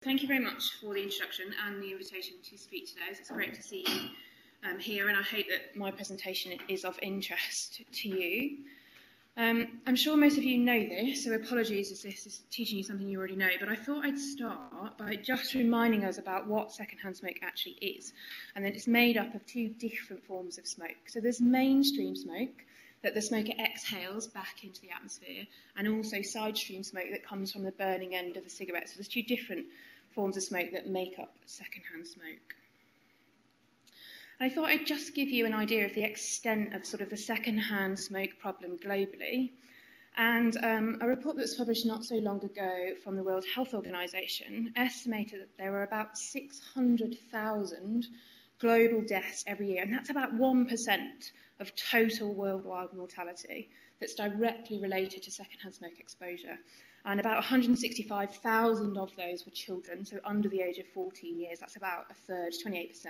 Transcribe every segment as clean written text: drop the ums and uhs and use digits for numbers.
Thank you very much for the introduction and the invitation to speak today. It's great to see you here, and I hope that my presentation is of interest to you. I'm sure most of you know this, so apologies if this is teaching you something you already know, but I thought I'd start by just reminding us about what secondhand smoke actually is, and that it's made up of two different forms of smoke. So there's mainstream smoke that the smoker exhales back into the atmosphere, and also side stream smoke that comes from the burning end of a cigarette. So there's two different forms of smoke that make up secondhand smoke. I thought I'd just give you an idea of the extent of sort of the secondhand smoke problem globally. And a report that was published not so long ago from the World Health Organization estimated that there were about 600,000 global deaths every year, and that's about 1% of total worldwide mortality that's directly related to secondhand smoke exposure. And about 165,000 of those were children, so under the age of 14 years. That's about a third, 28%.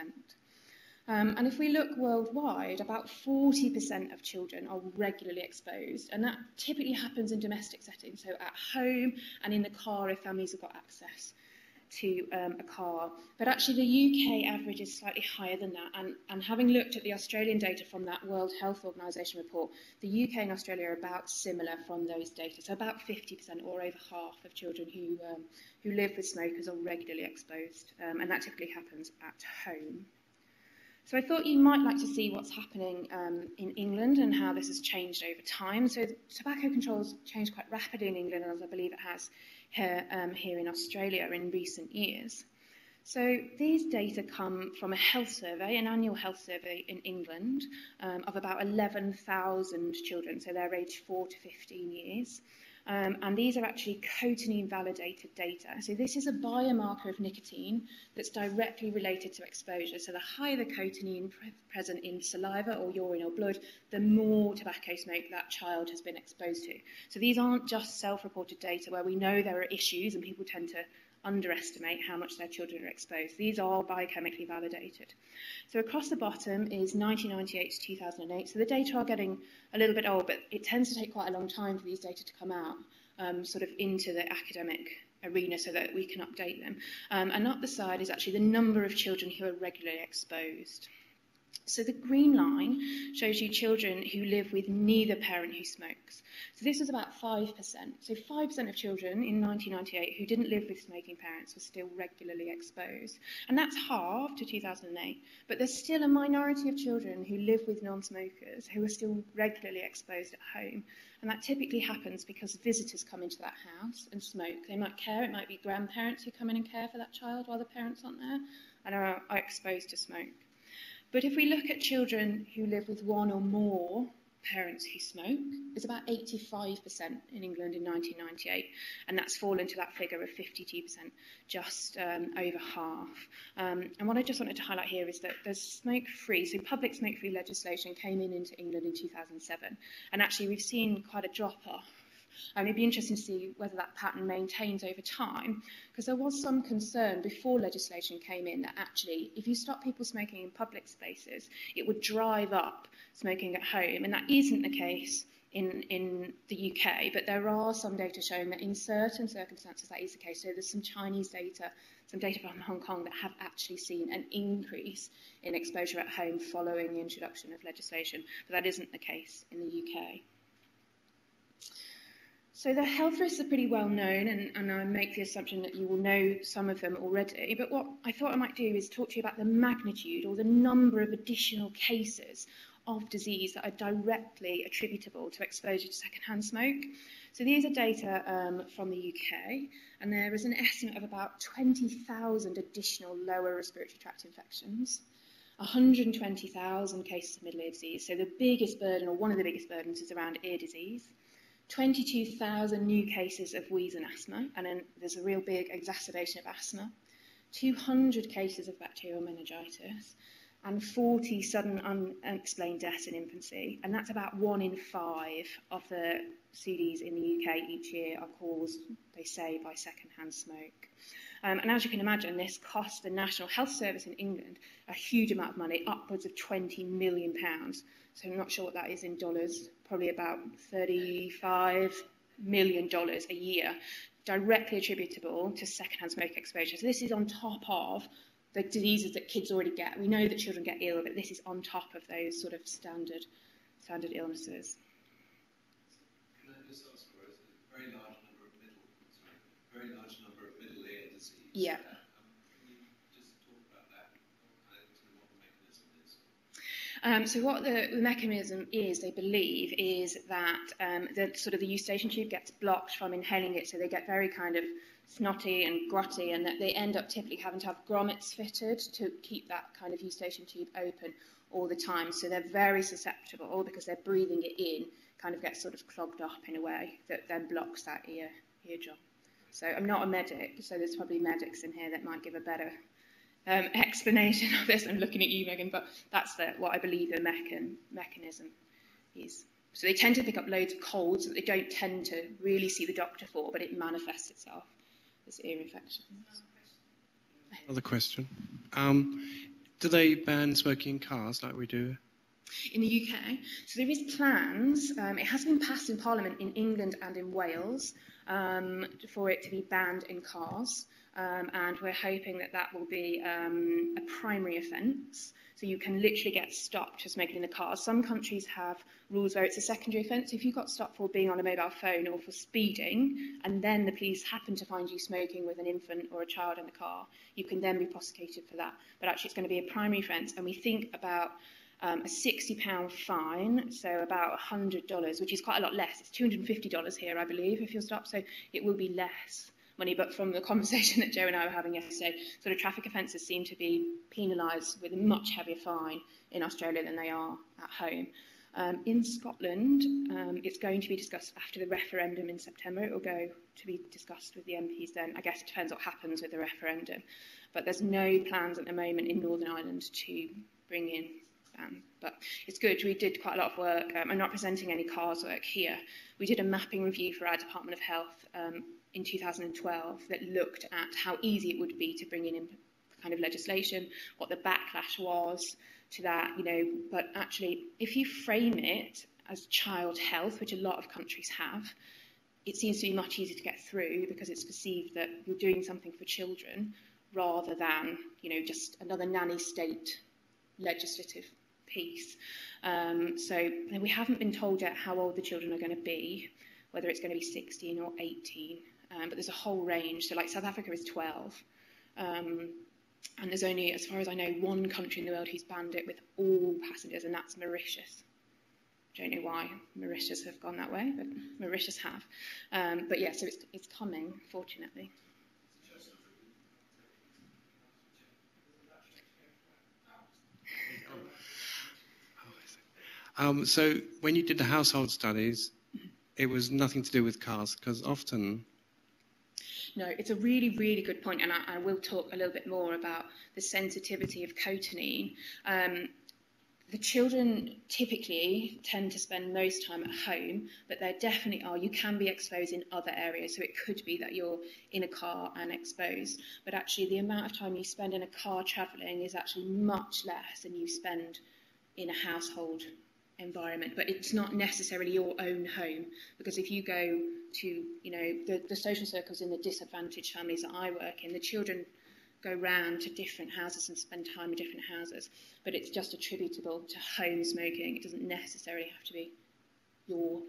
And if we look worldwide, about 40% of children are regularly exposed, and that typically happens in domestic settings, so at home and in the car if families have got access to a car. But actually the UK average is slightly higher than that, and having looked at the Australian data from that World Health Organization report, the UK and Australia are about similar from those data, so about 50% or over half of children who live with smokers are regularly exposed, and that typically happens at home. So I thought you might like to see what's happening in England and how this has changed over time. So tobacco control's changed quite rapidly in England, as I believe it has here in Australia in recent years. So these data come from a health survey, an annual health survey in England of about 11,000 children, so they're aged 4 to 15 years. And these are actually cotinine validated data. So this is a biomarker of nicotine that's directly related to exposure. So the higher the cotinine present in saliva or urine or blood, the more tobacco smoke that child has been exposed to. So these aren't just self-reported data where we know there are issues and people tend to underestimate how much their children are exposed. These are biochemically validated. So across the bottom is 1998 to 2008. So the data are getting a little bit old, but it tends to take quite a long time for these data to come out sort of into the academic arena so that we can update them. And up the side is actually the number of children who are regularly exposed. So the green line shows you children who live with neither parent who smokes. So this was about 5%. So 5% of children in 1998 who didn't live with smoking parents were still regularly exposed. And that's halved to 2008. But there's still a minority of children who live with non-smokers who are still regularly exposed at home. And that typically happens because visitors come into that house and smoke. They might care, it might be grandparents who come in and care for that child while the parents aren't there and are exposed to smoke. But if we look at children who live with one or more parents who smoke, it's about 85% in England in 1998, and that's fallen to that figure of 52%, just over half. And what I just wanted to highlight here is that there's smoke-free, so public smoke-free legislation came into England in 2007, and actually we've seen quite a drop-off. And it'd be interesting to see whether that pattern maintains over time, because there was some concern before legislation came in that actually, if you stop people smoking in public spaces, it would drive up smoking at home, and that isn't the case in the UK, but there are some data showing that in certain circumstances that is the case. So there's some Chinese data, some data from Hong Kong that have actually seen an increase in exposure at home following the introduction of legislation, but that isn't the case in the UK. So the health risks are pretty well known, and I make the assumption that you will know some of them already, but what I thought I might do is talk to you about the magnitude or the number of additional cases of disease that are directly attributable to exposure to secondhand smoke. So these are data from the UK, and there is an estimate of about 20,000 additional lower respiratory tract infections, 120,000 cases of middle ear disease, so the biggest burden, or one of the biggest burdens, is around ear disease, 22,000 new cases of wheeze and asthma, and then there's a real big exacerbation of asthma, 200 cases of bacterial meningitis, and 40 sudden unexplained deaths in infancy. And that's about 1 in 5 of the CDs in the UK each year are caused, they say, by secondhand smoke. And as you can imagine, this costs the National Health Service in England a huge amount of money, upwards of £20 million. So I'm not sure what that is in dollars, probably about $35 million a year directly attributable to secondhand smoke exposure. So this is on top of the diseases that kids already get. We know that children get ill, but this is on top of those sort of standard illnesses. Can I just ask for a very large number of middle ear disease? Yeah. Can you just talk about that? What the mechanism is? So what the mechanism is, they believe, is that the eustachian tube gets blocked from inhaling it, so they get very kind of snotty and grotty, and that they end up typically having to have grommets fitted to keep that kind of eustachian tube open all the time. So they're very susceptible because they're breathing it in, kind of gets sort of clogged up in a way that then blocks that eardrum. So I'm not a medic, so there's probably medics in here that might give a better explanation of this. I'm looking at you, Megan, but that's what I believe the mechanism is. So they tend to pick up loads of colds that they don't tend to really see the doctor for, but it manifests itself as ear infections. Another question. Do they ban smoking in cars like we do? In the UK, so there is plans, it has been passed in Parliament in England and in Wales for it to be banned in cars, and we're hoping that that will be a primary offence, so you can literally get stopped for smoking in the car. Some countries have rules where it's a secondary offence. If you got stopped for being on a mobile phone or for speeding, and then the police happen to find you smoking with an infant or a child in the car, you can then be prosecuted for that. But actually it's going to be a primary offence, and we think about a £60 fine, so about $100, which is quite a lot less. It's $250 here, I believe, if you're stopped, so it will be less money. But from the conversation that Joe and I were having yesterday, sort of traffic offences seem to be penalised with a much heavier fine in Australia than they are at home. In Scotland, it's going to be discussed after the referendum in September. It will go to be discussed with the MPs then. I guess it depends what happens with the referendum. But there's no plans at the moment in Northern Ireland to bring in but it's good. We did quite a lot of work. I'm not presenting any cars work here. We did a mapping review for our Department of Health in 2012 that looked at how easy it would be to bring in kind of legislation, what the backlash was to that, but actually if you frame it as child health, which a lot of countries have, it seems to be much easier to get through because it's perceived that you're doing something for children rather than, just another nanny state legislative piece. So we haven't been told yet how old the children are going to be, whether it's going to be 16 or 18, but there's a whole range. So like South Africa is 12, and there's only, as far as I know, one country in the world who's banned it with all passengers, and that's Mauritius. Don't know why Mauritius have gone that way, but Mauritius have. But yeah, so it's coming, fortunately. So when you did the household studies, it was nothing to do with cars, because often... No, it's a really, really good point, and I will talk a little bit more about the sensitivity of cotinine. The children typically tend to spend most time at home, but there definitely are. You can be exposed in other areas, so it could be that you're in a car and exposed, but actually the amount of time you spend in a car travelling is actually much less than you spend in a household environment. But it's not necessarily your own home, because if you go to the social circles in the disadvantaged families that I work in, the children go round to different houses and spend time in different houses, but it's just attributable to home smoking. It doesn't necessarily have to be your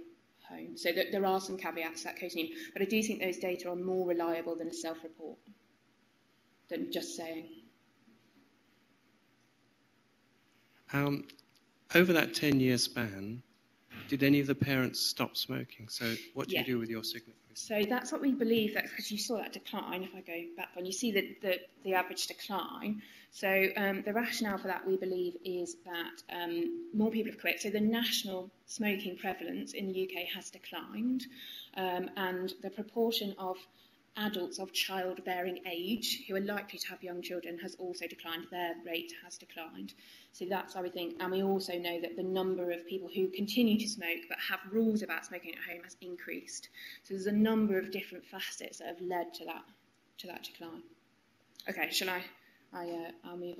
home. So there are some caveats to that cotinine, but I do think those data are more reliable than a self-report, than just saying. Over that 10-year span, did any of the parents stop smoking? So what do you do with your significance? So that's what we believe, that because you saw that decline, if I go back one, you see the average decline. So the rationale for that, we believe, is that more people have quit. So the national smoking prevalence in the UK has declined, and the proportion of adults of childbearing age who are likely to have young children has also declined. Their rate has declined. So that's how we think. And we also know that the number of people who continue to smoke but have rules about smoking at home has increased. So there's a number of different facets that have led to that decline. Okay, shall I'll move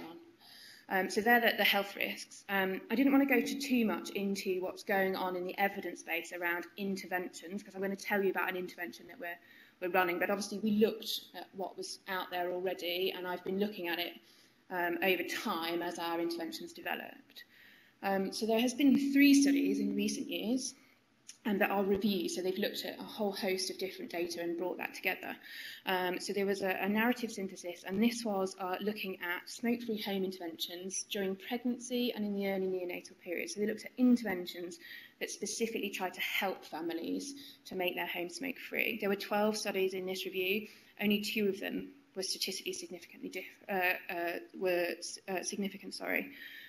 on. So they're the health risks. I didn't want to go too much into what's going on in the evidence base around interventions, because I'm going to tell you about an intervention that we're were running, but obviously we looked at what was out there already, and I've been looking at it over time as our interventions developed. So there has been 3 studies in recent years that I'll review. So they've looked at a whole host of different data and brought that together. So there was a narrative synthesis, and this was looking at smoke-free home interventions during pregnancy and in the early neonatal period. So they looked at interventions that specifically tried to help families to make their home smoke-free. There were 12 studies in this review. Only 2 of them were statistically significantly significant.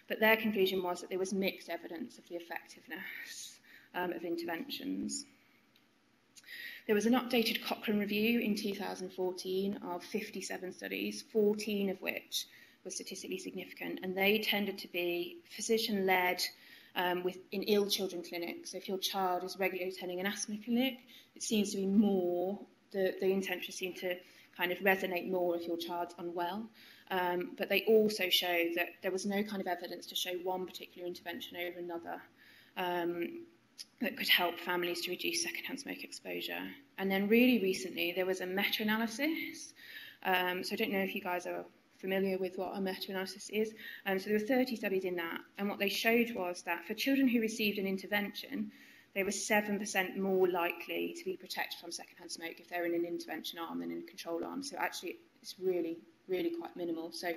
But their conclusion was that there was mixed evidence of the effectiveness of interventions. There was an updated Cochrane review in 2014 of 57 studies, 14 of which were statistically significant, and they tended to be physician-led in ill children clinics. So if your child is regularly attending an asthma clinic, it seems to be more, the interventions seem to kind of resonate more if your child's unwell. But they also showed that there was no kind of evidence to show one particular intervention over another that could help families to reduce secondhand smoke exposure. And then really recently, there was a meta-analysis. So I don't know if you guys are familiar with what a meta-analysis is. So there were 30 studies in that, and what they showed was that for children who received an intervention, they were 7% more likely to be protected from secondhand smoke if they're in an intervention arm than in a control arm. So actually, it's really, really quite minimal. So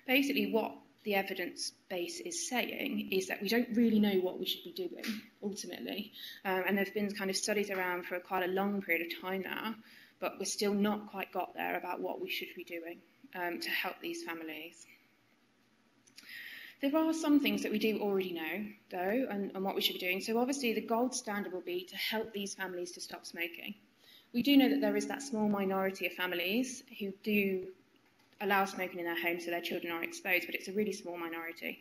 basically what the evidence base is saying is that we don't really know what we should be doing, ultimately. And there's been kind of studies around for quite a long period of time now, but we're still not quite got there about what we should be doing to help these families. There are some things that we do already know, though, and what we should be doing. So obviously the gold standard will be to help these families to stop smoking. We do know that there is that small minority of families who do allow smoking in their home so their children are exposed, but it's a really small minority.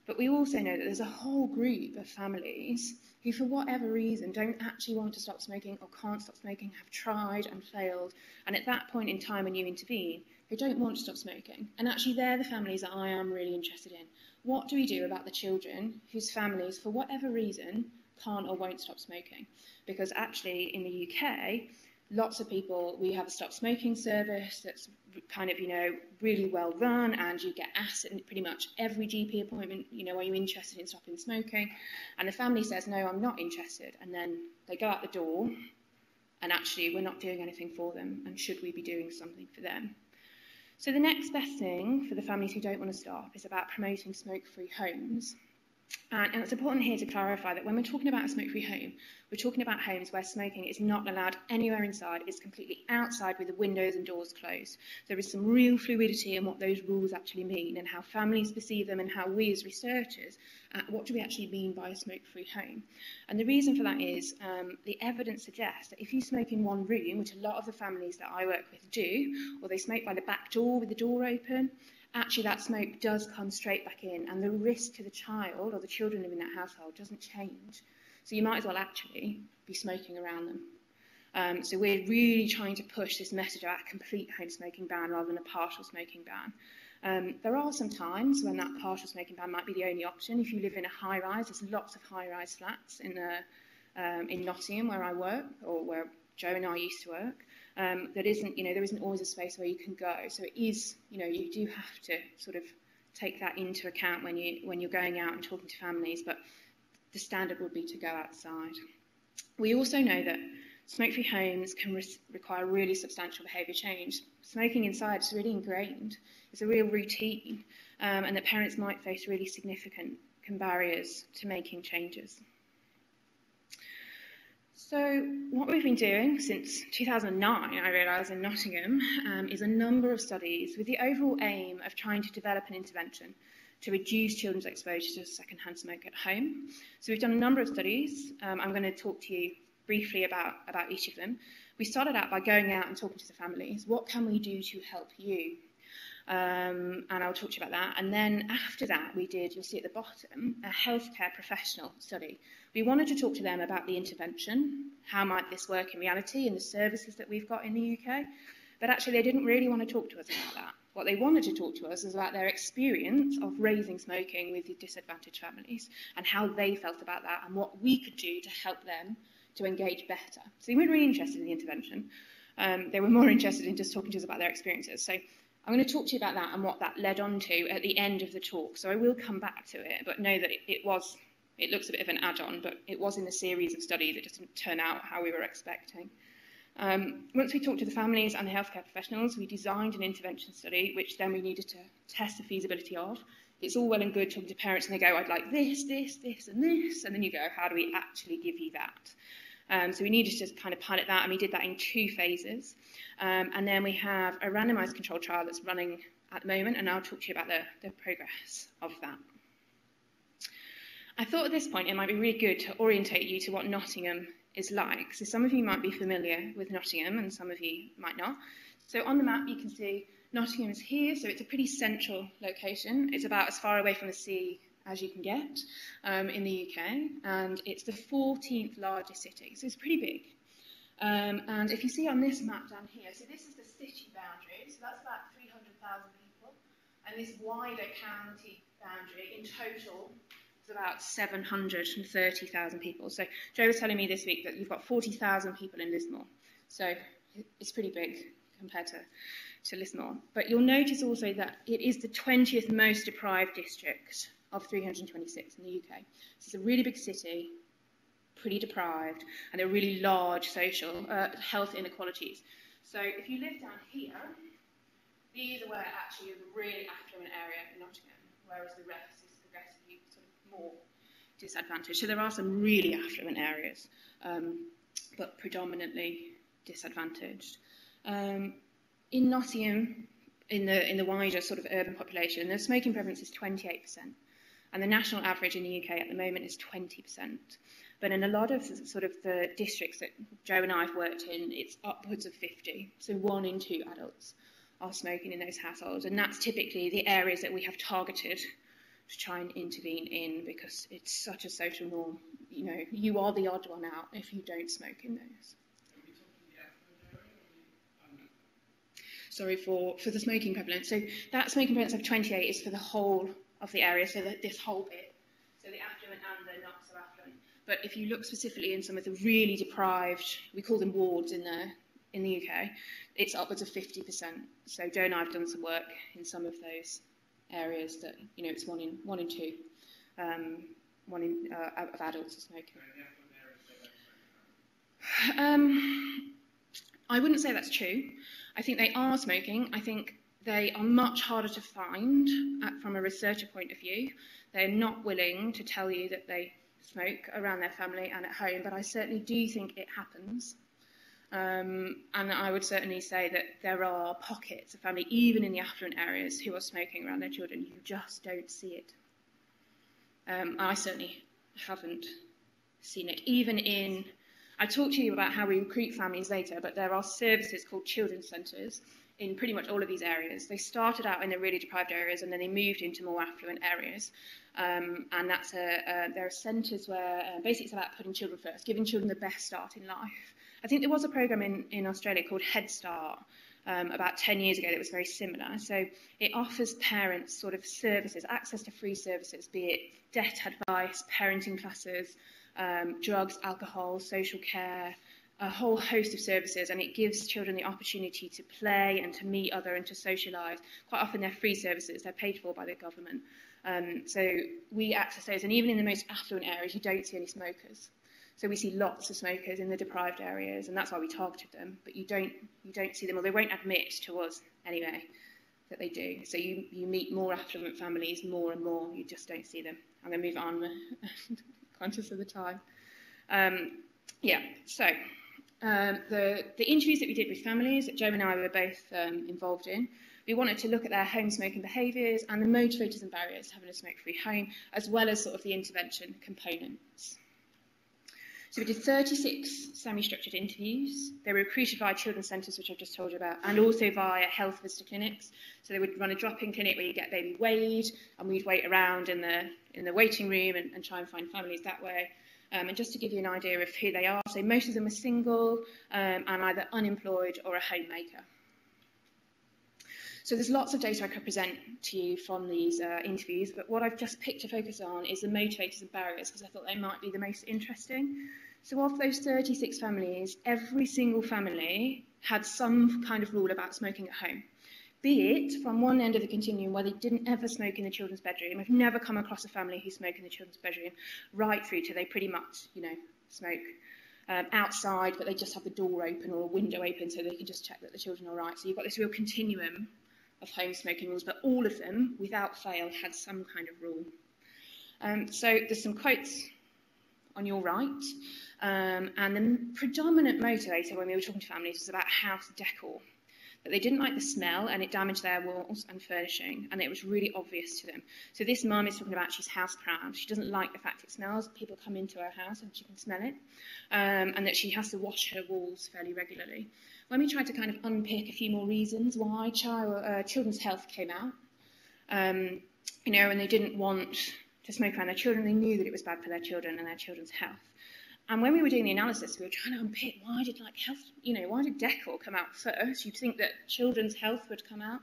But we also know that there's a whole group of families who, for whatever reason, don't actually want to stop smoking or can't stop smoking, have tried and failed, and at that point in time when you intervene, they don't want to stop smoking. And actually they're the families that I am really interested in. What do we do about the children whose families, for whatever reason, can't or won't stop smoking? Because actually in the UK, lots of people, we have a stop smoking service that's kind of, really well run, and you get asked at pretty much every GP appointment, are you interested in stopping smoking? And the family says, no, I'm not interested. And then they go out the door, and actually we're not doing anything for them, and should we be doing something for them? So the next best thing for the families who don't want to stop is about promoting smoke-free homes. And it's important here to clarify that when we're talking about a smoke-free home, we're talking about homes where smoking is not allowed anywhere inside. It's completely outside with the windows and doors closed. There is some real fluidity in what those rules actually mean and how families perceive them and how we as researchers, what do we actually mean by a smoke-free home? And the reason for that is the evidence suggests that if you smoke in one room, which a lot of the families that I work with do, or they smoke by the back door with the door open, actually that smoke does come straight back in, and the risk to the child or the children living in that household doesn't change. So you might as well actually be smoking around them. So we're really trying to push this message about a complete home smoking ban rather than a partial smoking ban. There are some times when that partial smoking ban might be the only option. If you live in a high-rise, there's lots of high-rise flats in Nottingham where I work, or where Joe and I used to work. There isn't always a space where you can go. So it is, you do have to sort of take that into account when you're going out and talking to families, but the standard would be to go outside. We also know that smoke-free homes can require really substantial behaviour change. Smoking inside is really ingrained. It's a real routine, and that parents might face really significant barriers to making changes. So what we've been doing since 2009, I realise, in Nottingham, is a number of studies with the overall aim of trying to develop an intervention to reduce children's exposure to secondhand smoke at home. So we've done a number of studies. I'm going to talk to you briefly about each of them. We started out by going out and talking to the families. What can we do to help you? And I'll talk to you about that. And then after that, we did, you'll see at the bottom, a healthcare professional study. We wanted to talk to them about the intervention, how might this work in reality, and the services that we've got in the UK. But actually, they didn't really want to talk to us about that. What they wanted to talk to us was about their experience of raising smoking with disadvantaged families and how they felt about that and what we could do to help them to engage better. So we were really interested in the intervention. They were more interested in just talking to us about their experiences. So I'm going to talk to you about that and what that led on to at the end of the talk. So I will come back to it, but know that it looks a bit of an add-on, but it was in the series of studies. It just didn't turn out how we were expecting. Once we talked to the families and the healthcare professionals, we designed an intervention study, which then we needed to test the feasibility of. It's all well and good talking to parents and they go, I'd like this, this, this, and this. And then you go, how do we actually give you that? So we needed to kind of pilot that, and we did that in 2 phases. And then we have a randomised controlled trial that's running at the moment, and I'll talk to you about the progress of that. I thought at this point it might be really good to orientate you to what Nottingham is like. So some of you might be familiar with Nottingham and some of you might not. So on the map you can see Nottingham is here, so it's a pretty central location. It's about as far away from the sea as you can get in the UK, and it's the 14th largest city, so it's pretty big. And if you see on this map down here, so this is the city boundary, so that's about 300,000 people, and this wider county boundary in total is about 730,000 people. So Joe was telling me this week that you've got 40,000 people in Lismore, so it's pretty big compared to Lismore. But you'll notice also that it is the 20th most deprived district of 326 in the UK. So it's a really big city, pretty deprived, and there are really large social health inequalities. So if you live down here, these are where actually is a really affluent area in Nottingham, whereas the rest is progressively sort of more disadvantaged. So there are some really affluent areas, but predominantly disadvantaged. In Nottingham, in the wider sort of urban population, the smoking prevalence is 28%, and the national average in the UK at the moment is 20%. But in a lot of sort of the districts that Joe and I have worked in, it's upwards of 50. So 1 in 2 adults are smoking in those households, and that's typically the areas that we have targeted to try and intervene in, because it's such a social norm. You know, you are the odd one out if you don't smoke in those. Sorry, for the smoking prevalence. So that smoking prevalence of 28 is for the whole of the area, so that this whole bit, so the affluent and the not so affluent. But if you look specifically in some of the really deprived, we call them wards in the UK, it's upwards of 50%. So Joe and I have done some work in some of those areas that, you know, it's 1 in 2 of adults are smoking. I wouldn't say that's true. I think they are smoking. I think they are much harder to find from a researcher point of view. They're not willing to tell you that they smoke around their family and at home, but I certainly do think it happens. And I would certainly say that there are pockets of family, even in the affluent areas, who are smoking around their children. You just don't see it. I certainly haven't seen it. Even in, I'll talk to you about how we recruit families later, but there are services called children's centres in pretty much all of these areas. They started out in the really deprived areas and then they moved into more affluent areas. And that's there are centres where basically it's about putting children first, giving children the best start in life. I think there was a programme in Australia called Head Start about 10 years ago that was very similar. So it offers parents sort of services, access to free services, be it debt advice, parenting classes, drugs, alcohol, social care, a whole host of services, and it gives children the opportunity to play and to meet other and to socialise. Quite often they're free services, they're paid for by the government. So we access those, and even in the most affluent areas you don't see any smokers. So we see lots of smokers in the deprived areas, and that's why we targeted them, but you don't see them, or they won't admit to us anyway that they do. So you meet more affluent families more and more, you just don't see them. I'm going to move on, conscious of the time. The interviews that we did with families that Joe and I were both involved in, we wanted to look at their home smoking behaviours and the motivators and barriers to having a smoke-free home, as well as sort of the intervention components. So we did 36 semi-structured interviews. They were recruited via children's centres, which I've just told you about, and also via health visitor clinics. So they would run a drop-in clinic where you get baby weighed, and we'd wait around in the waiting room and try and find families that way. And just to give you an idea of who they are, so most of them are single and either unemployed or a homemaker. So there's lots of data I could present to you from these interviews, but what I've just picked to focus on is the motivators and barriers, because I thought they might be the most interesting. So of those 36 families, every single family had some kind of rule about smoking at home, be it from one end of the continuum where they didn't ever smoke in the children's bedroom. I've never come across a family who smoke in the children's bedroom, right through to they pretty much, smoke outside, but they just have the door open or a window open so they can just check that the children are all right. So you've got this real continuum of home smoking rules, but all of them, without fail, had some kind of rule. So there's some quotes on your right, and the predominant motivator when we were talking to families was about house decor, that they didn't like the smell and it damaged their walls and furnishing, and it was really obvious to them. So this mum is talking about she's house proud. She doesn't like the fact it smells. People come into her house and she can smell it, and that she has to wash her walls fairly regularly. When we tried to kind of unpick a few more reasons why children's health came out, and they didn't want to smoke around their children, they knew that it was bad for their children and their children's health. And when we were doing the analysis, we were trying to unpick why did why did decor come out first? You'd think that children's health would come out.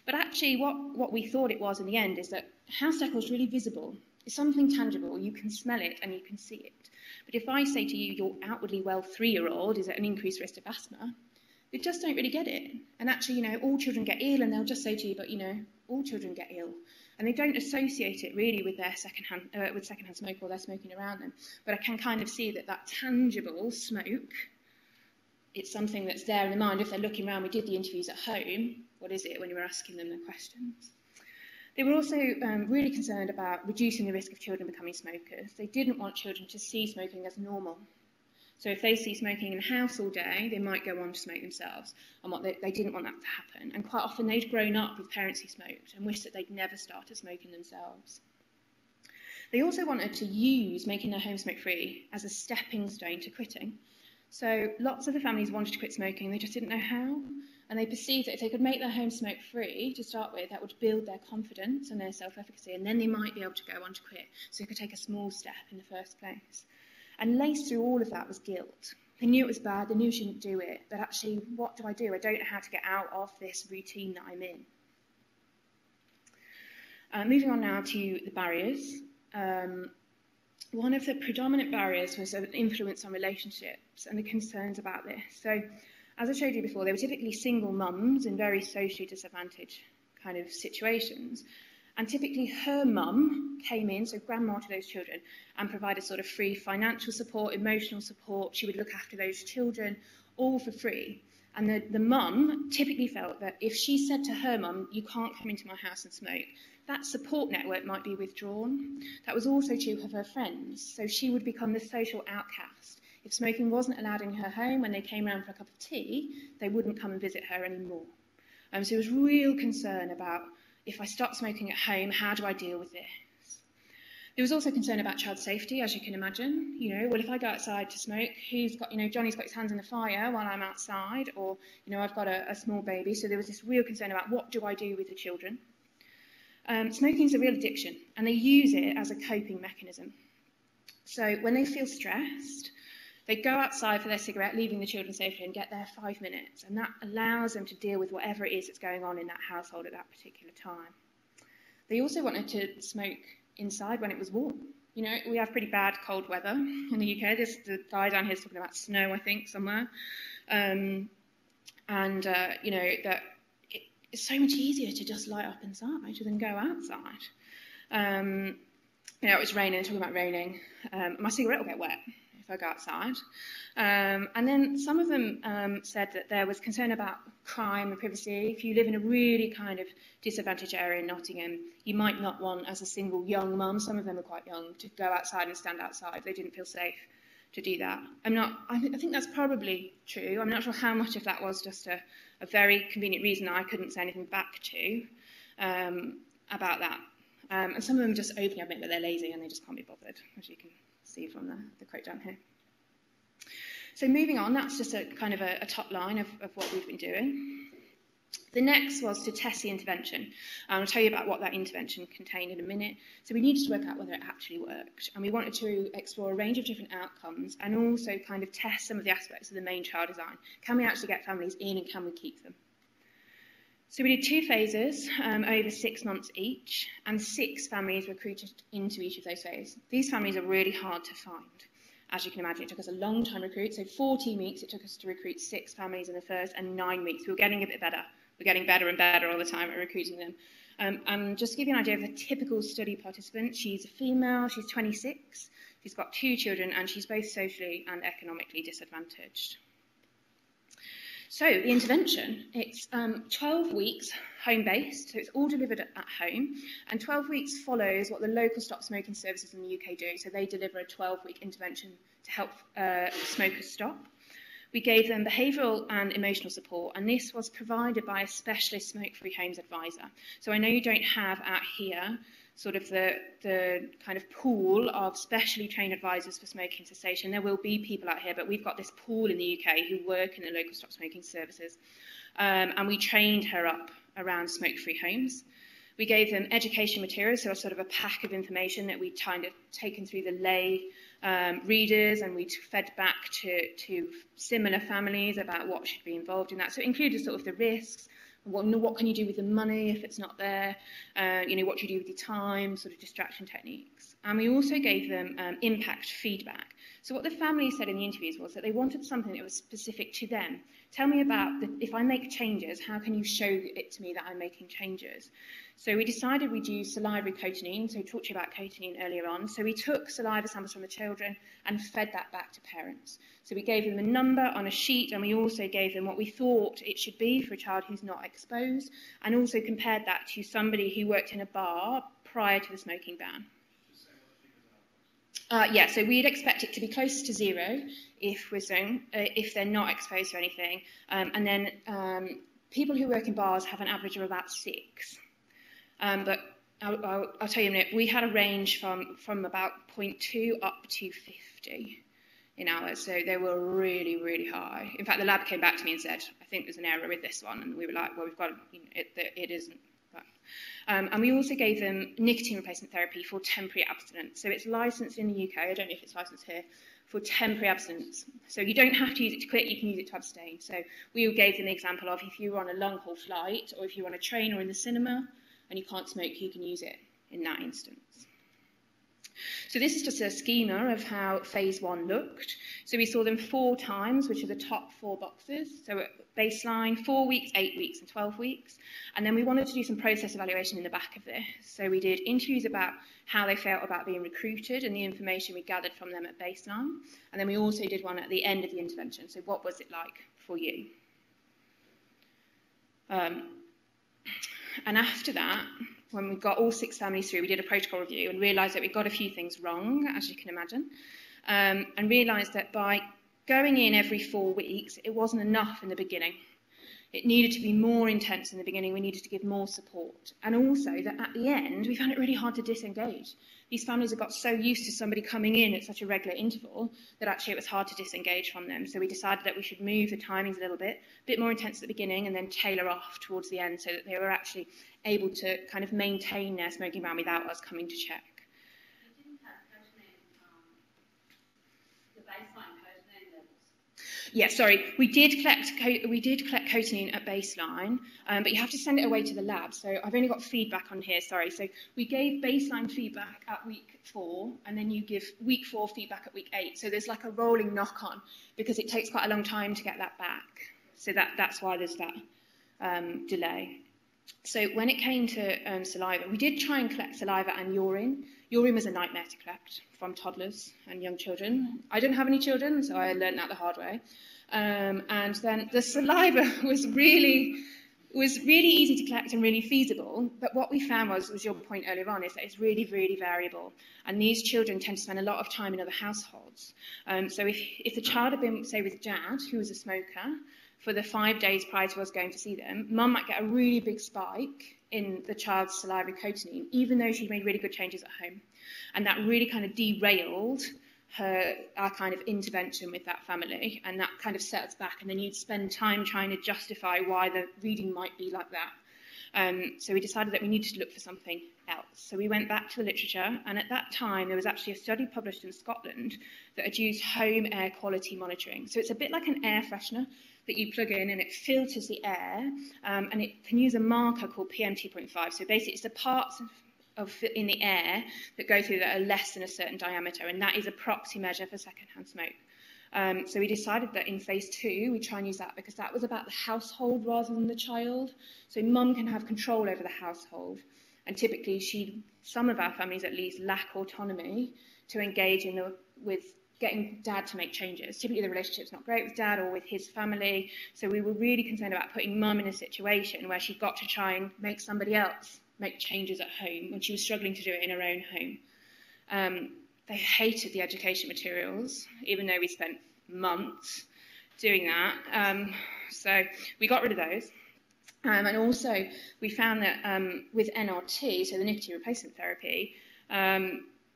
But actually what we thought it was in the end is that house decor is really visible. It's something tangible. You can smell it and you can see it. But if I say to you, your outwardly well 3-year-old is at an increased risk of asthma, they just don't really get it. And actually, all children get ill, and they'll just say to you, but, all children get ill. And they don't associate it really with their secondhand smoke or their smoking around them. But I can kind of see that tangible smoke, it's something that's there in the mind. If they're looking around, we did the interviews at home, what is it when you were asking them the questions? They were also really concerned about reducing the risk of children becoming smokers. They didn't want children to see smoking as normal. So if they see smoking in the house all day, they might go on to smoke themselves. And they didn't want that to happen. And quite often they'd grown up with parents who smoked and wished that they'd never started smoking themselves. They also wanted to use making their home smoke-free as a stepping stone to quitting. So lots of the families wanted to quit smoking, they just didn't know how. And they perceived that if they could make their home smoke-free to start with, that would build their confidence and their self-efficacy, and then they might be able to go on to quit. So they could take a small step in the first place. And laced through all of that was guilt. They knew it was bad, they knew she shouldn't do it, but actually, what do? I don't know how to get out of this routine that I'm in. Moving on now to the barriers. One of the predominant barriers was an influence on relationships and the concerns about this. So, as I showed you before, they were typically single mums in very socially disadvantaged kind of situations. And typically her mum came in, so grandma to those children, and provided sort of free financial support, emotional support. She would look after those children, all for free. And the mum typically felt that if she said to her mum, you can't come into my house and smoke, that support network might be withdrawn. That was also true of her friends. So she would become the social outcast. If smoking wasn't allowed in her home, when they came round for a cup of tea, they wouldn't come and visit her anymore. So there was real concern about, if I stop smoking at home, how do I deal with this? There was also concern about child safety, as you can imagine. Well, if I go outside to smoke, Johnny's got his hands in the fire while I'm outside, or, I've got a small baby. So there was this real concern about what do I do with the children? Smoking is a real addiction, and they use it as a coping mechanism. So when they feel stressed, they go outside for their cigarette, leaving the children safely, and get there 5 minutes. And that allows them to deal with whatever it is that's going on in that household at that particular time. They also wanted to smoke inside when it was warm. We have pretty bad cold weather in the UK. There's the guy down here is talking about snow, I think, somewhere. That it's so much easier to just light up inside than go outside. It was raining, talking about raining. My cigarette will get wet if I go outside. And then some of them said that there was concern about crime and privacy. If you live in a really kind of disadvantaged area in Nottingham, you might not want, as a single young mum, some of them are quite young, to go outside and stand outside. They didn't feel safe to do that. I think that's probably true. I'm not sure how much of that was just a very convenient reason that I couldn't say anything back to about that. And some of them just openly admit that they're lazy and they just can't be bothered, as you can see from the quote down here. So moving on, that's just a kind of a top line of what we've been doing. The next was to test the intervention. I'll tell you about what that intervention contained in a minute. So we needed to work out whether it actually worked. And we wanted to explore a range of different outcomes and also kind of test some of the aspects of the main child design. Can we actually get families in and can we keep them? So we did 2 phases over 6 months each, and 6 families recruited into each of those phases. These families are really hard to find. As you can imagine, it took us a long time to recruit. So 14 weeks it took us to recruit 6 families in the first, and 9 weeks. We were getting a bit better. We're getting better and better all the time at recruiting them. And just to give you an idea of the typical study participant, she's a female, she's 26, she's got 2 children, and she's both socially and economically disadvantaged. So the intervention, it's 12 weeks home-based, so it's all delivered at home, and 12 weeks follows what the local stop smoking services in the UK do. So they deliver a 12-week intervention to help smokers stop. We gave them behavioural and emotional support, and this was provided by a specialist smoke-free homes advisor. So I know you don't have out here sort of the kind of pool of specially trained advisors for smoking cessation. There will be people out here, but we've got this pool in the UK who work in the local stop smoking services, and we trained her up around smoke-free homes. We gave them education materials, so a sort of a pack of information that we'd kind of taken through the lay readers, and we fed back to similar families about what should be involved in that. So it included sort of the risks, what can you do with the money if it's not there, what do you do with your time, sort of distraction techniques. And we also gave them impact feedback. So what the family said in the interviews was that they wanted something that was specific to them. Tell me about, if I make changes, how can you show it to me that I'm making changes? So we decided we'd use salivary cotinine, so we talked to you about cotinine earlier on. So we took saliva samples from the children and fed that back to parents. So we gave them a number on a sheet, and we also gave them what we thought it should be for a child who's not exposed, and also compared that to somebody who worked in a bar prior to the smoking ban. So we'd expect it to be close to 0 if they're not exposed to anything. And then people who work in bars have an average of about 6. But I'll tell you in a minute, we had a range from about 0.2 up to 50 in ours, so they were really, really high. In fact, the lab came back to me and said, I think there's an error with this one, and we were like, well, we've got, it isn't. And we also gave them nicotine replacement therapy for temporary abstinence. So it's licensed in the UK, I don't know if it's licensed here, for temporary abstinence. So you don't have to use it to quit, you can use it to abstain. So we gave them the example of if you were on a long-haul flight, or if you're on a train or in the cinema, and you can't smoke, you can use it in that instance. So this is just a schema of how phase 1 looked. So we saw them 4 times, which are the top 4 boxes. So at baseline, 4 weeks, 8 weeks, and 12 weeks. And then we wanted to do some process evaluation in the back of this. So we did interviews about how they felt about being recruited and the information we gathered from them at baseline. And then we also did one at the end of the intervention. So what was it like for you? And after that, when we got all 6 families through, we did a protocol review and realised that we got a few things wrong, as you can imagine, and realised that by going in every 4 weeks, it wasn't enough in the beginning. It needed to be more intense in the beginning. We needed to give more support. And also that at the end, we found it really hard to disengage. These families have got so used to somebody coming in at such a regular interval that actually it was hard to disengage from them. So we decided that we should move the timings a bit more intense at the beginning, and then tailor off towards the end so that they were actually able to kind of maintain their smoking ban without us coming to check. You didn't have the baseline cotinine levels? Yeah, sorry, we did collect cotinine at baseline, but you have to send it away to the lab. So I've only got feedback on here, sorry. So we gave baseline feedback at week 4, and then you give week 4 feedback at week 8. So there's like a rolling knock-on, because it takes quite a long time to get that back. So that's why there's that delay. So when it came to saliva, we did try and collect saliva and urine. Urine was a nightmare to collect from toddlers and young children. I don't have any children, so I learned that the hard way. And then the saliva was really easy to collect and really feasible. But what we found was your point earlier on, is that it's really, really variable. And these children tend to spend a lot of time in other households. So if the child had been, say, with Dad, who was a smoker, for the 5 days prior to us going to see them, Mum might get a really big spike in the child's salivary cotinine, even though she'd made really good changes at home. And that really kind of derailed our kind of intervention with that family, and that kind of set us back. And then you'd spend time trying to justify why the reading might be like that. So we decided that we needed to look for something else. So we went back to the literature, and at that time there was actually a study published in Scotland that had used home air quality monitoring. So it's a bit like an air freshener that you plug in, and it filters the air, and it can use a marker called PM2.5. So basically it's the parts in the air that go through that are less than a certain diameter, and that is a proxy measure for secondhand smoke. So we decided that in phase 2 we try and use that because that was about the household rather than the child. So mum can have control over the household, and typically some of our families at least lack autonomy to engage with getting dad to make changes. Typically the relationship's not great with dad or with his family, so we were really concerned about putting mum in a situation where she got to try and make somebody else make changes at home when she was struggling to do it in her own home. They hated the education materials, even though we spent months doing that. So we got rid of those. And also, we found that with NRT, so the nicotine replacement therapy,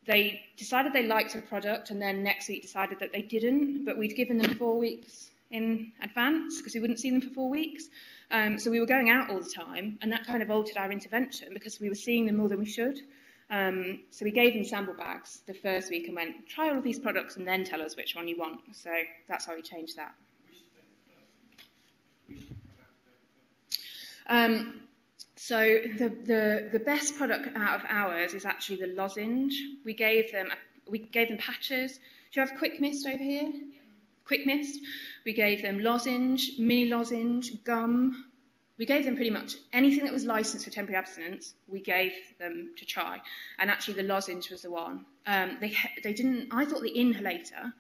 they decided they liked the product and then next week decided that they didn't, but we'd given them 4 weeks in advance because we wouldn't see them for 4 weeks. So we were going out all the time, and that kind of altered our intervention because we were seeing them more than we should. So we gave them sample bags the first week and went, try all of these products and then tell us which one you want. So that's how we changed that. So the best product out of ours is actually the lozenge. We gave them patches. Do you have Quick Mist over here? Yeah. Quick Mist. We gave them lozenge, mini lozenge, gum. We gave them pretty much anything that was licensed for temporary abstinence. We gave them to try, and actually the lozenge was the one. They didn't. I thought the inhalator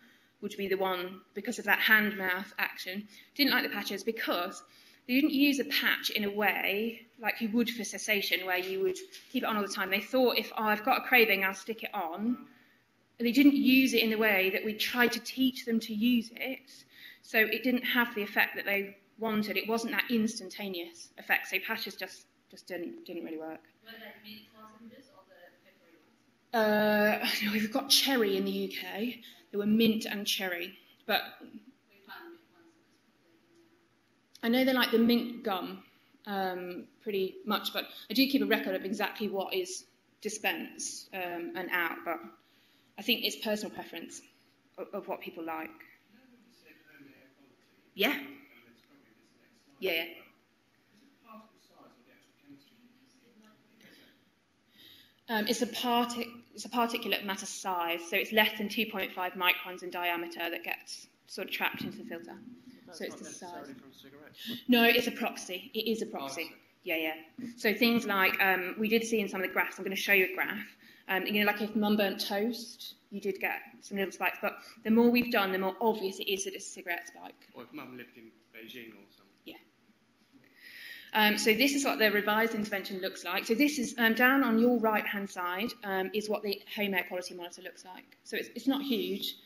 would be the one because of that hand-mouth action. Didn't like the patches because they didn't use a patch in a way like you would for cessation, where you would keep it on all the time. They thought, I've got a craving, I'll stick it on. And they didn't use it in the way that we tried to teach them to use it. So it didn't have the effect that they wanted. It wasn't that instantaneous effect. So patches just didn't really work. Were they mint lozenges or the peppery ones? No, we've got cherry in the UK. There were mint and cherry, but We found mint ones. I know they like the mint gum pretty much, but I do keep a record of exactly what is dispensed and out, but I think it's personal preference of what people like. Yeah. Yeah. It's a particulate matter size, so it's less than 2.5 microns in diameter that gets sort of trapped into the filter. So it's the size. From cigarettes. No, it's a proxy. It is a proxy. Yeah. So things like we did see in some of the graphs. I'm going to show you a graph. Like if mum burnt toast, you did get some little spikes. But the more we've done, the more obvious it is that it's a cigarette spike. Or if mum lived in Beijing or something. Yeah. So this is what the revised intervention looks like. So this is down on your right-hand side is what the home air quality monitor looks like. So it's not huge.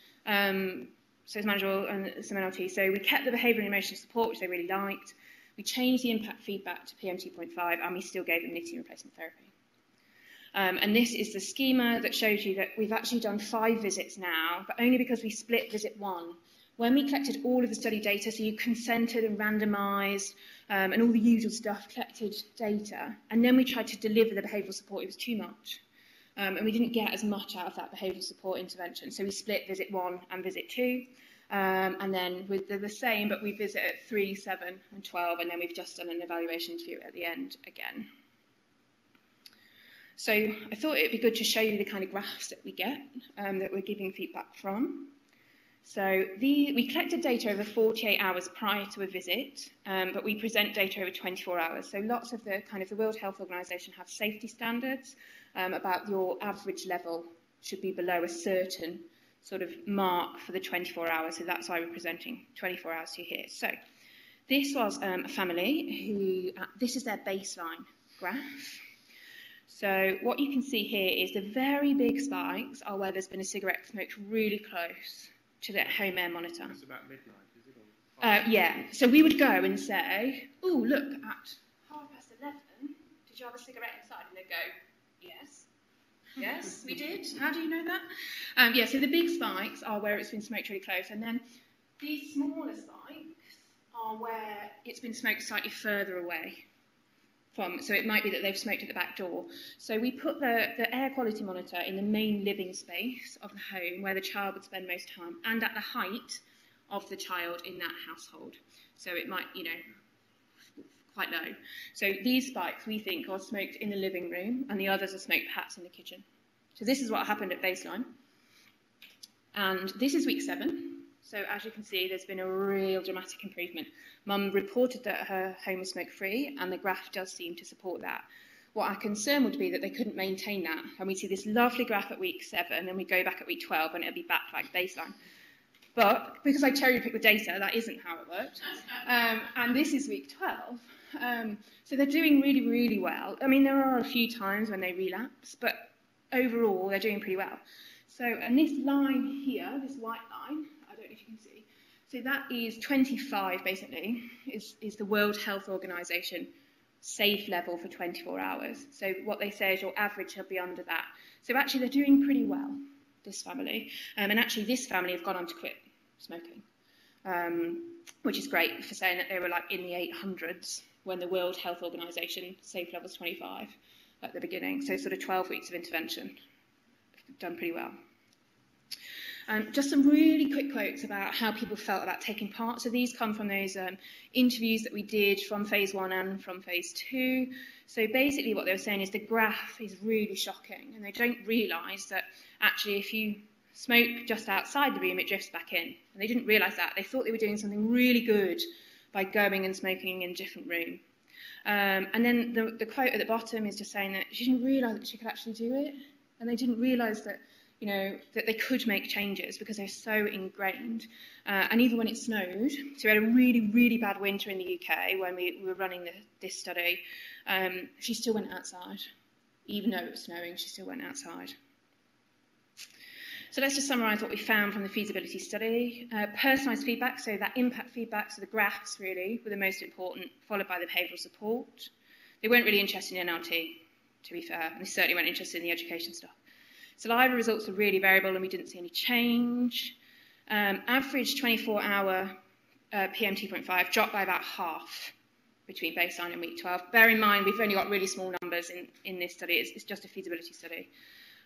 So it's manageable and some NLT. So we kept the behavioural and emotional support, which they really liked. We changed the impact feedback to PM2.5, and we still gave them nicotine replacement therapy. And this is the schema that shows you that we've actually done 5 visits now, but only because we split visit 1. When we collected all of the study data, so you consented and randomised and all the usual stuff, collected data, and then we tried to deliver the behavioural support, it was too much. And we didn't get as much out of that behavioural support intervention. So we split visit 1 and visit 2. And then they're the same, but we visit at 3, 7 and 12, and then we've just done an evaluation to at the end again. So I thought it'd be good to show you the kind of graphs that we get, that we're giving feedback from. So we collected data over 48 hours prior to a visit, but we present data over 24 hours. So lots of the World Health Organization have safety standards about your average level should be below a certain sort of mark for the 24 hours. So that's why we're presenting 24 hours to you here. So this was a family who, this is their baseline graph. So what you can see here is the very big spikes are where there's been a cigarette smoked really close to the home air monitor. It's about midnight, is it? Yeah. So we would go and say, oh, look, at 11:30, did you have a cigarette inside? And they'd go, yes. Yes, we did. How do you know that? Yeah, so the big spikes are where it's been smoked really close. And then these smaller spikes are where it's been smoked slightly further away. So it might be that they've smoked at the back door. So we put the air quality monitor in the main living space of the home where the child would spend most time and at the height of the child in that household. So it might, quite low. So these spikes, we think, are smoked in the living room, and the others are smoked perhaps in the kitchen. So this is what happened at baseline. And this is week 7. So as you can see, there's been a real dramatic improvement. Mum reported that her home was smoke-free, and the graph does seem to support that. What our concern would be that they couldn't maintain that. And we see this lovely graph at week 7, and we go back at week 12, and it'll be back like baseline. But because I cherry-picked the data, that isn't how it worked. And this is week 12. So they're doing really, really well. I mean, there are a few times when they relapse, but overall, they're doing pretty well. So, and this line here, this white line, I don't know if you can see, so that is 25, basically, is the World Health Organization safe level for 24 hours. So what they say is your average will be under that. So actually, they're doing pretty well, this family. And actually, this family have gone on to quit smoking, which is great for saying that they were like in the 800s when the World Health Organization safe level was 25 at the beginning. So sort of 12 weeks of intervention. Done pretty well. Just some really quick quotes about how people felt about taking part. So these come from those interviews that we did from phase 1 and from phase 2. So basically what they were saying is the graph is really shocking, and they don't realise that actually if you smoke just outside the room, it drifts back in. And they didn't realise that. They thought they were doing something really good by going and smoking in a different room. And then the quote at the bottom is just saying that she didn't realise that she could actually do it. And they didn't realise that, you know, that they could make changes because they're so ingrained. And even when it snowed, so we had a really, really bad winter in the UK when we were running this study, she still went outside. Even though it was snowing, she still went outside. So let's just summarise what we found from the feasibility study. Personalised feedback, so that impact feedback, so the graphs really were the most important, followed by the behavioural support. They weren't really interested in NLT, to be fair, and they certainly weren't interested in the education stuff. Saliva results were really variable and we didn't see any change. Average 24-hour PM2.5 dropped by about half between baseline and week 12. Bear in mind, we've only got really small numbers in this study. It's just a feasibility study.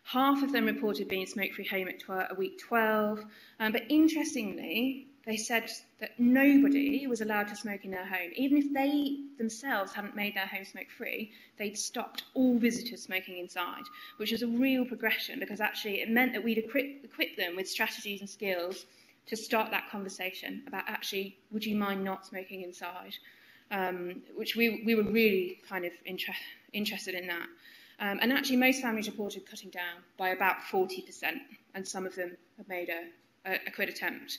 Half of them reported being smoke-free home at week 12. But interestingly, they said that nobody was allowed to smoke in their home. Even if they themselves hadn't made their home smoke-free, they'd stopped all visitors smoking inside, which was a real progression because actually it meant that we'd equip them with strategies and skills to start that conversation about actually, would you mind not smoking inside? Which we were really kind of interested in that. And actually most families reported cutting down by about 40%, and some of them have made a quit attempt.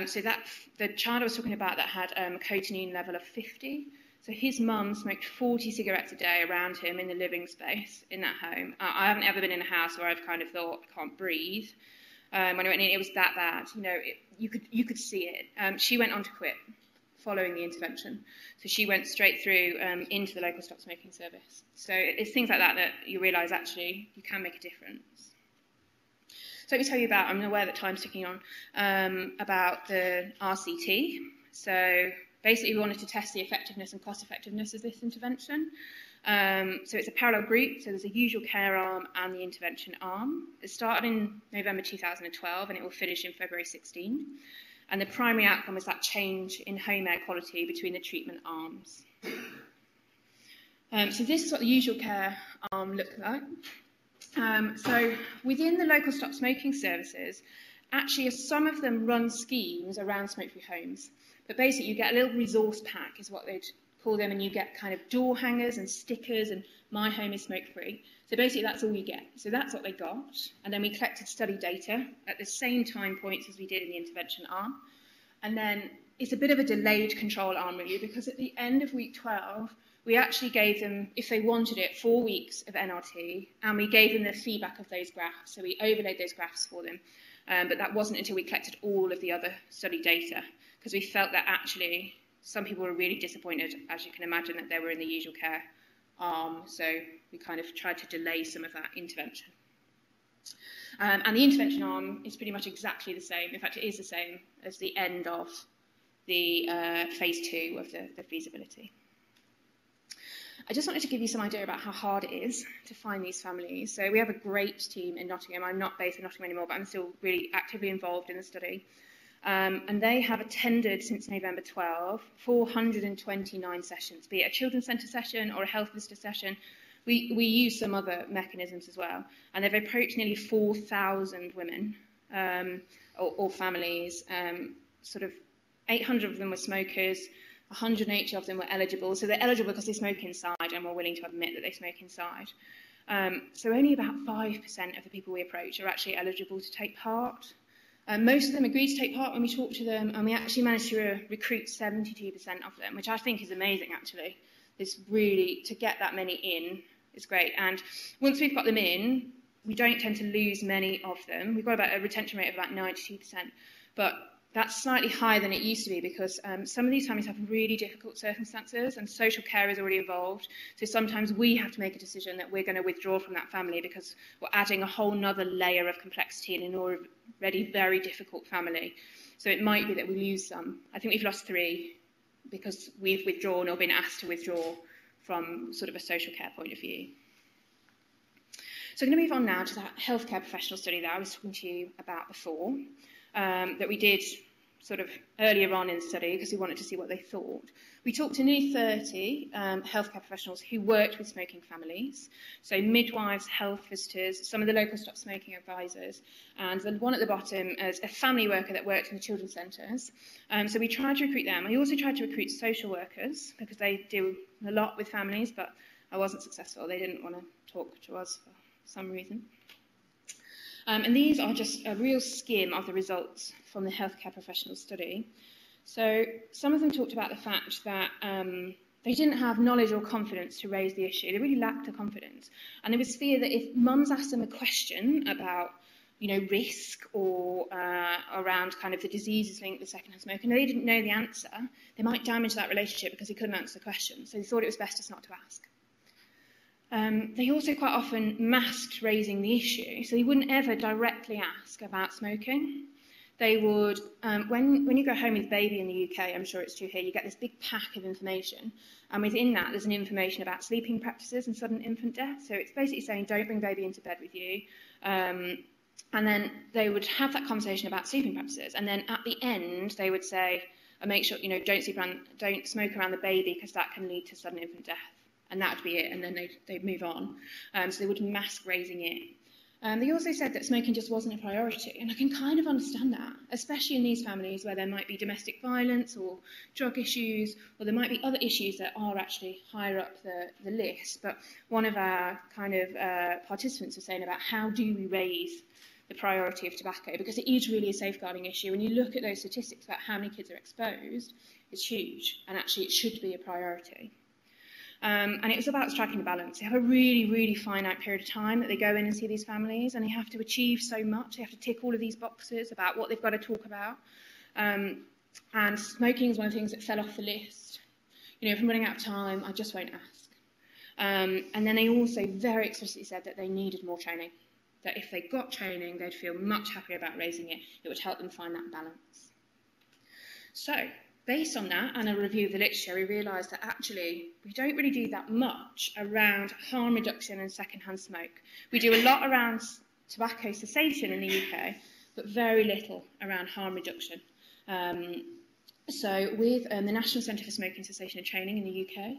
So that the child I was talking about that had a cotinine level of 50, so his mum smoked 40 cigarettes a day around him in the living space in that home. I haven't ever been in a house where I've kind of thought, I can't breathe. When I went in, it was that bad. You know, you could see it. She went on to quit following the intervention. So she went straight through into the local stop smoking service. So it's things like that that you realise actually you can make a difference. So let me tell you about, I'm aware that time's ticking on, about the RCT. So basically we wanted to test the effectiveness and cost effectiveness of this intervention. So it's a parallel group, so there's a usual care arm and the intervention arm. It started in November 2012 and it will finish in February 16. And the primary outcome was that change in home air quality between the treatment arms. So this is what the usual care arm looked like. So within the local stop smoking services, actually some of them run schemes around smoke-free homes. But basically you get a little resource pack is what they'd call them, and you get kind of door hangers and stickers and my home is smoke-free. So basically that's all you get. So that's what they got. And then we collected study data at the same time points as we did in the intervention arm. And then it's a bit of a delayed control arm really, because at the end of week 12, we actually gave them, if they wanted it, 4 weeks of NRT, and we gave them the feedback of those graphs. So we overlaid those graphs for them. But that wasn't until we collected all of the other study data, because we felt that actually some people were really disappointed, as you can imagine, that they were in the usual care arm. So we kind of tried to delay some of that intervention. And the intervention arm is pretty much exactly the same. In fact, it is the same as the end of the phase 2 of the feasibility. I just wanted to give you some idea about how hard it is to find these families. So we have a great team in Nottingham. I'm not based in Nottingham anymore, but I'm still really actively involved in the study. And they have attended since November 12, 429 sessions, be it a children's centre session or a health visitor session. We use some other mechanisms as well. And they've approached nearly 4,000 women or families. Sort of 800 of them were smokers, 180 of them were eligible. So they're eligible because they smoke inside and were willing to admit that they smoke inside. So only about 5% of the people we approach are actually eligible to take part. Most of them agreed to take part when we talked to them, and we actually managed to recruit 72% of them, which I think is amazing, actually. It's really, to get that many in is great. And once we've got them in, we don't tend to lose many of them. We've got about a retention rate of about 92%, but that's slightly higher than it used to be because some of these families have really difficult circumstances and social care is already involved. So sometimes we have to make a decision that we're going to withdraw from that family because we're adding a whole nother layer of complexity in an already very difficult family. So it might be that we lose some. I think we've lost 3 because we've withdrawn or been asked to withdraw from sort of a social care point of view. So I'm going to move on now to that healthcare professional study that I was talking to you about before, that we did sort of earlier on in the study because we wanted to see what they thought. We talked to nearly 30 healthcare professionals who worked with smoking families, so midwives, health visitors, some of the local stop smoking advisors, and the one at the bottom is a family worker that worked in the children's centres. So we tried to recruit them. We also tried to recruit social workers because they do a lot with families, but I wasn't successful. They didn't want to talk to us for some reason. And these are just a real skim of the results from the healthcare professional study. So some of them talked about the fact that they didn't have knowledge or confidence to raise the issue. They really lacked the confidence. And there was fear that if mums asked them a question about, risk or around kind of the diseases linked with secondhand smoke, and they didn't know the answer, they might damage that relationship because they couldn't answer the question. So they thought it was best just not to ask. They also quite often masked raising the issue, so they wouldn't ever directly ask about smoking. They would, when you go home with baby in the UK, I'm sure it's true here, you get this big pack of information, and within that there's an information about sleeping practices and sudden infant death. So it's basically saying don't bring baby into bed with you, and then they would have that conversation about sleeping practices, and then at the end they would say, make sure don't smoke around the baby because that can lead to sudden infant death. And that would be it, and then they'd move on. So they would mask raising it. They also said that smoking just wasn't a priority, and I can kind of understand that, especially in these families where there might be domestic violence or drug issues, or there might be other issues that are actually higher up the list. But one of our kind of participants was saying about how do we raise the priority of tobacco, because it is really a safeguarding issue. When you look at those statistics about how many kids are exposed, it's huge, and actually it should be a priority. And it was about striking the balance. They have a really, really finite period of time that they go in and see these families, and they have to achieve so much. They have to tick all of these boxes about what they've got to talk about. And smoking is one of the things that fell off the list. If I'm running out of time, I just won't ask. And then they also very explicitly said that they needed more training, that if they got training, they'd feel much happier about raising it. It would help them find that balance. So, based on that and a review of the literature, we realised that actually we don't really do that much around harm reduction and secondhand smoke. We do a lot around tobacco cessation in the UK, but very little around harm reduction. So with the National Centre for Smoking Cessation and Training in the UK,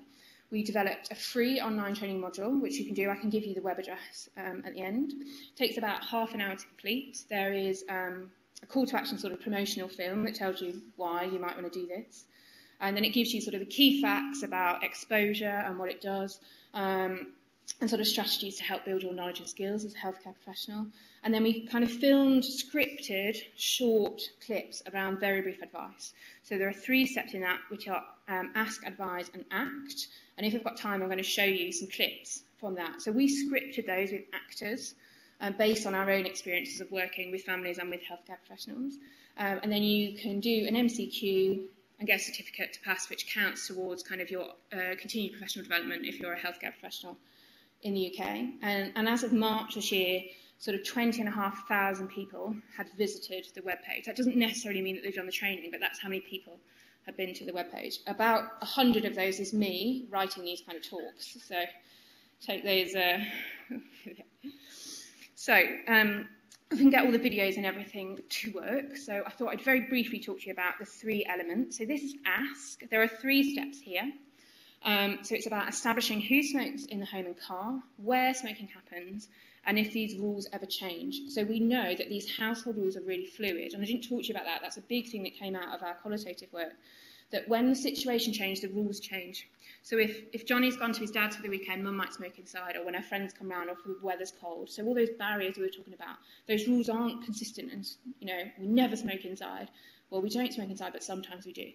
we developed a free online training module, which you can do. I can give you the web address at the end. It takes about half an hour to complete. There is a call to action sort of promotional film that tells you why you might want to do this. And then it gives you sort of the key facts about exposure and what it does, and sort of strategies to help build your knowledge and skills as a healthcare professional. And then we kind of filmed scripted short clips around very brief advice. So there are 3 steps in that, which are ask, advise and act. And if we've got time, I'm going to show you some clips from that. So we scripted those with actors, based on our own experiences of working with families and with healthcare professionals. And then you can do an MCQ and get a certificate to pass, which counts towards kind of your continued professional development if you're a healthcare professional in the UK. And as of March this year, sort of 20,500 people had visited the webpage. That doesn't necessarily mean that they've done the training, but that's how many people have been to the webpage. About 100 of those is me writing these kind of talks. So take those... So, I can get all the videos and everything to work, so I thought I'd very briefly talk to you about the 3 elements. So this is ask. There are 3 steps here. So it's about establishing who smokes in the home and car, where smoking happens, and if these rules ever change. So we know that these household rules are really fluid, and I didn't talk to you about that. That's a big thing that came out of our qualitative work, that when the situation changes, the rules change. So if Johnny's gone to his dad's for the weekend, Mum might smoke inside, or when her friends come round, or if the weather's cold. So all those barriers we were talking about, those rules aren't consistent, and we never smoke inside. Well, we don't smoke inside, but sometimes we do.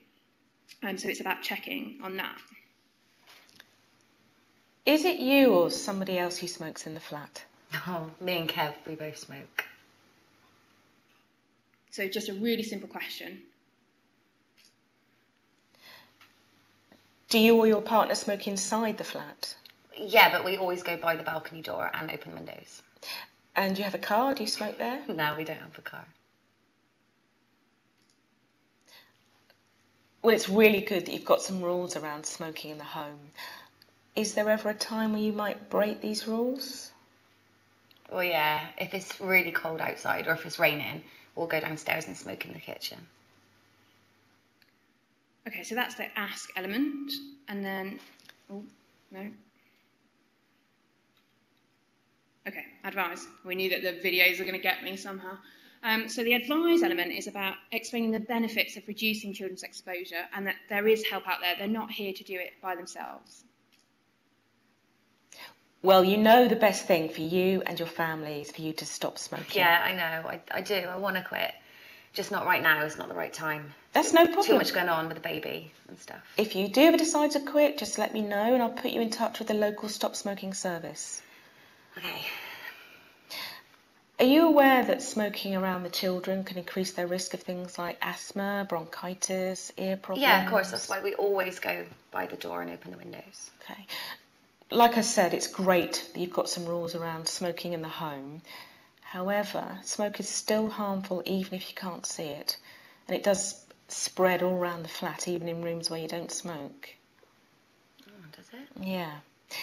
So it's about checking on that. Is it you or somebody else who smokes in the flat? Oh, me and Kev, we both smoke. So just a really simple question. Do you or your partner smoke inside the flat? Yeah, but we always go by the balcony door and open windows. And you have a car? Do you smoke there? No, we don't have a car. Well, it's really good that you've got some rules around smoking in the home. Is there ever a time where you might break these rules? Well, yeah, if it's really cold outside or if it's raining, we'll go downstairs and smoke in the kitchen. Okay, so that's the ask element, and then, oh, no. Okay, advise. We knew that the videos are going to get me somehow. So the advise element is about explaining the benefits of reducing children's exposure and that there is help out there. They're not here to do it by themselves. Well, you know the best thing for you and your family is for you to stop smoking. Yeah, I know. I do. I want to quit. Just not right now. It's not the right time. That's no problem. Too much going on with the baby and stuff. If you do ever decide to quit, just let me know and I'll put you in touch with the local stop smoking service. Okay. Are you aware that smoking around the children can increase their risk of things like asthma, bronchitis, ear problems? Yeah, of course. That's why we always go by the door and open the windows. Okay. Like I said, it's great that you've got some rules around smoking in the home. However, smoke is still harmful even if you can't see it. And it does spread all around the flat, even in rooms where you don't smoke. Oh, does it? Yeah.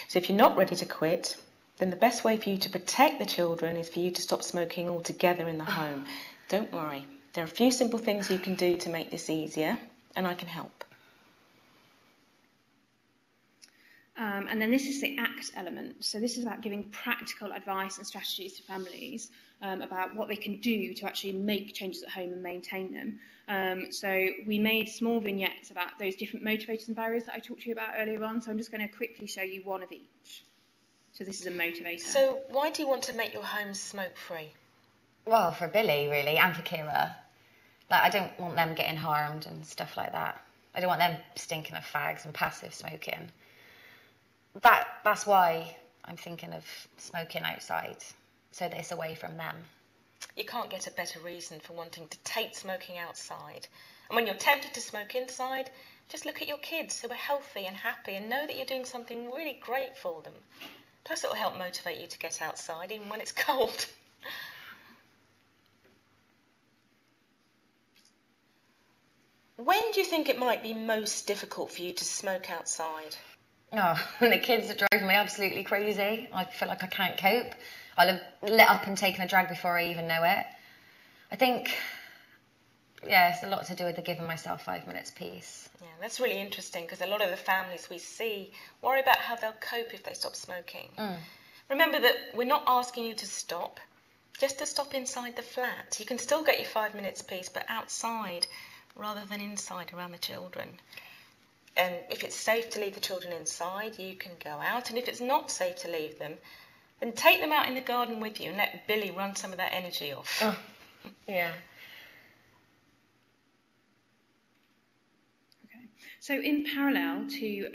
So if you're not ready to quit, then the best way for you to protect the children is for you to stop smoking altogether in the home. Don't worry. There are a few simple things you can do to make this easier, and I can help. And then this is the ACT element. So this is about giving practical advice and strategies to families about what they can do to actually make changes at home and maintain them. So we made small vignettes about those different motivators and barriers that I talked to you about earlier on. So I'm just going to quickly show you one of each. So this is a motivator. So why do you want to make your home smoke-free? Well, for Billy, really, and for Kira. Like, I don't want them getting harmed and stuff like that. I don't want them stinking of fags and passive smoking. That's why I'm thinking of smoking outside, so that it's away from them. You can't get a better reason for wanting to take smoking outside. And when you're tempted to smoke inside, just look at your kids who are healthy and happy and know that you're doing something really great for them. Plus, it'll help motivate you to get outside, even when it's cold. When do you think it might be most difficult for you to smoke outside? Oh, when the kids are driving me absolutely crazy. I feel like I can't cope. I'll have lit up and taken a drag before I even know it. I think, yeah, it's a lot to do with the giving myself 5 minutes peace. Yeah, that's really interesting because a lot of the families we see worry about how they'll cope if they stop smoking. Remember that we're not asking you to stop, just to stop inside the flat. You can still get your 5 minutes peace, but outside rather than inside around the children. And if it's safe to leave the children inside, you can go out. And if it's not safe to leave them, then take them out in the garden with you and let Billy run some of that energy off. Oh, yeah. Okay. So in parallel to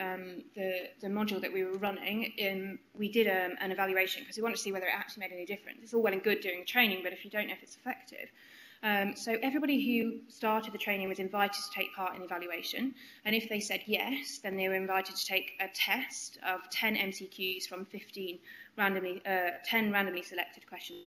the module that we were running, we did an evaluation because we wanted to see whether it actually made any difference. It's all well and good doing the training, but if you don't know if it's effective. So everybody who started the training was invited to take part in the evaluation, and if they said yes, then they were invited to take a test of 10 MCQs from 10 randomly selected questions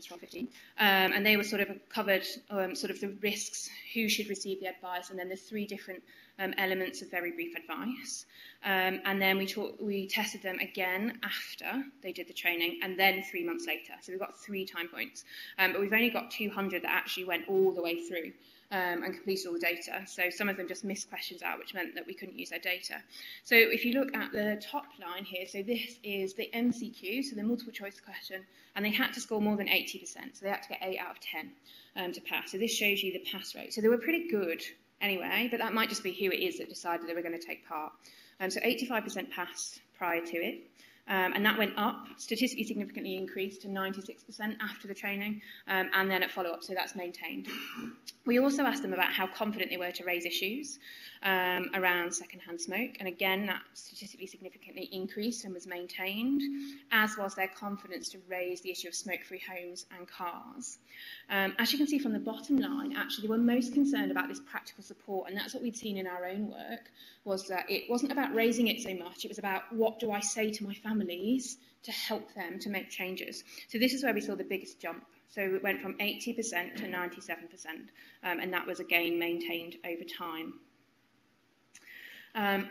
from 15, and they were sort of covered sort of the risks, who should receive the advice, and then the 3 different elements of very brief advice. And then we tested them again after they did the training, and then 3 months later. So we've got 3 time points. But we've only got 200 that actually went all the way through and completed all the data. So some of them just missed questions out, which meant that we couldn't use their data. So if you look at the top line here, so this is the MCQ, so the multiple choice question, and they had to score more than 80%. So they had to get 8 out of 10 to pass. So this shows you the pass rate. So they were pretty good anyway, but that might just be who it is that decided they were going to take part. So 85% passed prior to it. And that went up, statistically significantly increased to 96% after the training, and then at follow-up, so that's maintained. We also asked them about how confident they were to raise issues around secondhand smoke, and again, that statistically significantly increased and was maintained, as was their confidence to raise the issue of smoke-free homes and cars. As you can see from the bottom line, actually, they were most concerned about this practical support, and that's what we'd seen in our own work, was that it wasn't about raising it so much, it was about what do I say to my families to help them to make changes. So this is where we saw the biggest jump. So it went from 80% to 97%, and that was again maintained over time.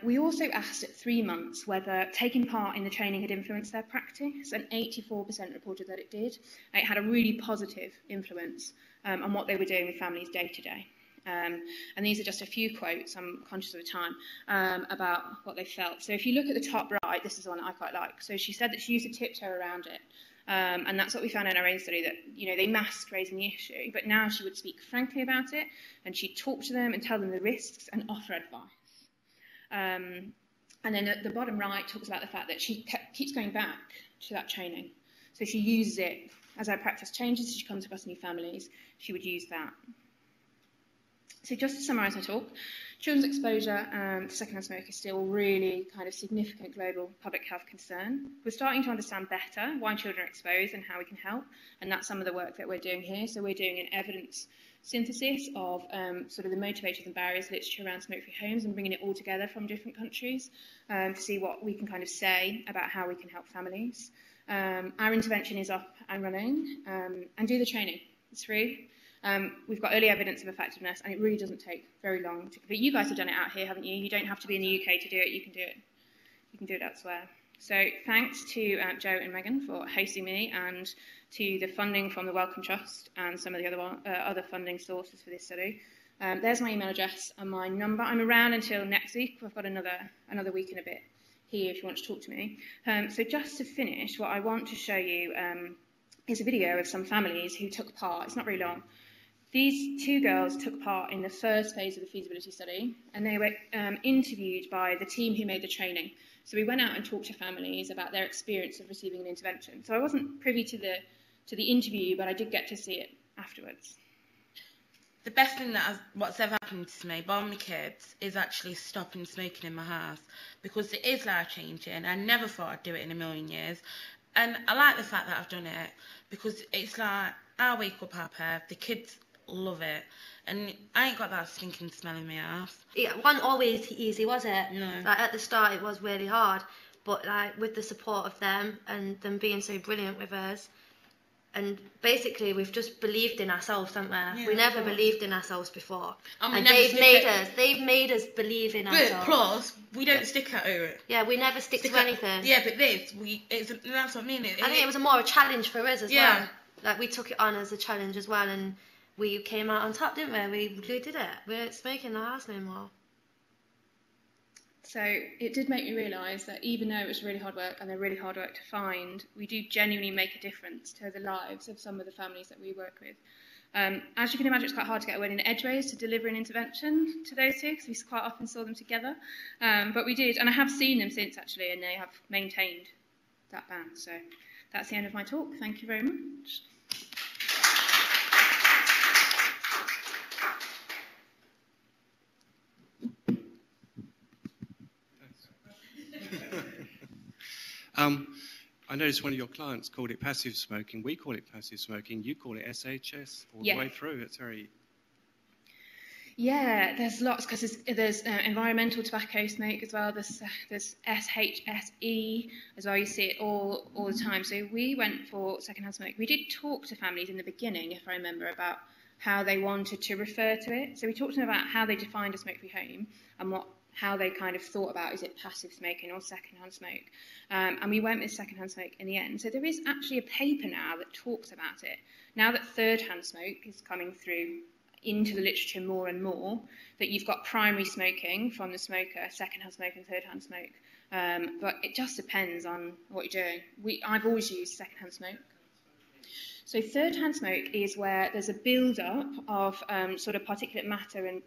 We also asked at 3 months whether taking part in the training had influenced their practice, and 84% reported that it did. It had a really positive influence on what they were doing with families day to day. And these are just a few quotes, I'm conscious of the time, about what they felt. So if you look at the top right, this is the one that I quite like. So she said that she used to tiptoe around it. And that's what we found in our own study, that they masked raising the issue, but now she would speak frankly about it, and she'd talk to them and tell them the risks and offer advice. And then at the bottom right talks about the fact that she keeps going back to that training. So she uses it as her practice changes, as she comes across new families, she would use that. So just to summarise my talk, children's exposure to secondhand smoke is still really kind of significant global public health concern. We're starting to understand better why children are exposed and how we can help, and that's some of the work that we're doing here. So we're doing an evidence synthesis of sort of the motivators and barriers literature around smoke-free homes and bringing it all together from different countries to see what we can kind of say about how we can help families. Our intervention is up and running, and do the training. It's free. We've got early evidence of effectiveness, and it really doesn't take very long to complete. You guys have done it out here, haven't you? You don't have to be in the UK to do it. You can do it. You can do it elsewhere. So thanks to Joe and Megan for hosting me, and to the funding from the Wellcome Trust and some of the other funding sources for this study. There's my email address and my number. I'm around until next week. We've got another week and a bit here if you want to talk to me. So just to finish, what I want to show you is a video of some families who took part. It's not very long. These 2 girls took part in the first phase of the feasibility study, and they were interviewed by the team who made the training. So we went out and talked to families about their experience of receiving an intervention. So I wasn't privy to the interview, but I did get to see it afterwards. The best thing what's ever happened to me by my kids is actually stopping smoking in my house, because it is life-changing. I never thought I'd do it in a million years. And I like the fact that I've done it, because it's like, I wake up happy, the kids love it, and I ain't got that stinking smell in my house. It wasn't always easy, was it? No. Like at the start it was really hard, but like with the support of them and them being so brilliant with us, and basically we've just believed in ourselves, haven't we? Yeah, we never believed in ourselves before, and they've made us believe in ourselves. But plus, we don't stick at it. Yeah, we never stick to anything. Yeah, but that's what I mean. I think it was more a challenge for us as yeah. well. Like we took it on as a challenge as well, and we came out on top, didn't we? We did it. We weren't smoking in the house no more. So it did make me realise that even though it was really hard work, and they're really hard work to find, we do genuinely make a difference to the lives of some of the families that we work with. As you can imagine, it's quite hard to get a word in edgeways to deliver an intervention to those 2, because we quite often saw them together. But we did, and I have seen them since actually, and they have maintained that band. So that's the end of my talk. Thank you very much. I noticed one of your clients called it passive smoking. We call it passive smoking. You call it SHS all the way through. It's very... Yeah, there's lots, because there's environmental tobacco smoke as well. There's SHSE as well. You see it all the time. So we went for secondhand smoke. We did talk to families in the beginning, if I remember, about how they wanted to refer to it. So we talked to them about how they defined a smoke-free home and how they kind of thought about, is it passive smoking or secondhand smoke? And we went with secondhand smoke in the end. So there is actually a paper now that talks about it. Now that third-hand smoke is coming through into the literature more and more, that you've got primary smoking from the smoker, secondhand smoke and third-hand smoke. But it just depends on what you're doing. I've always used secondhand smoke. So third-hand smoke is where there's a build-up of sort of particulate matter and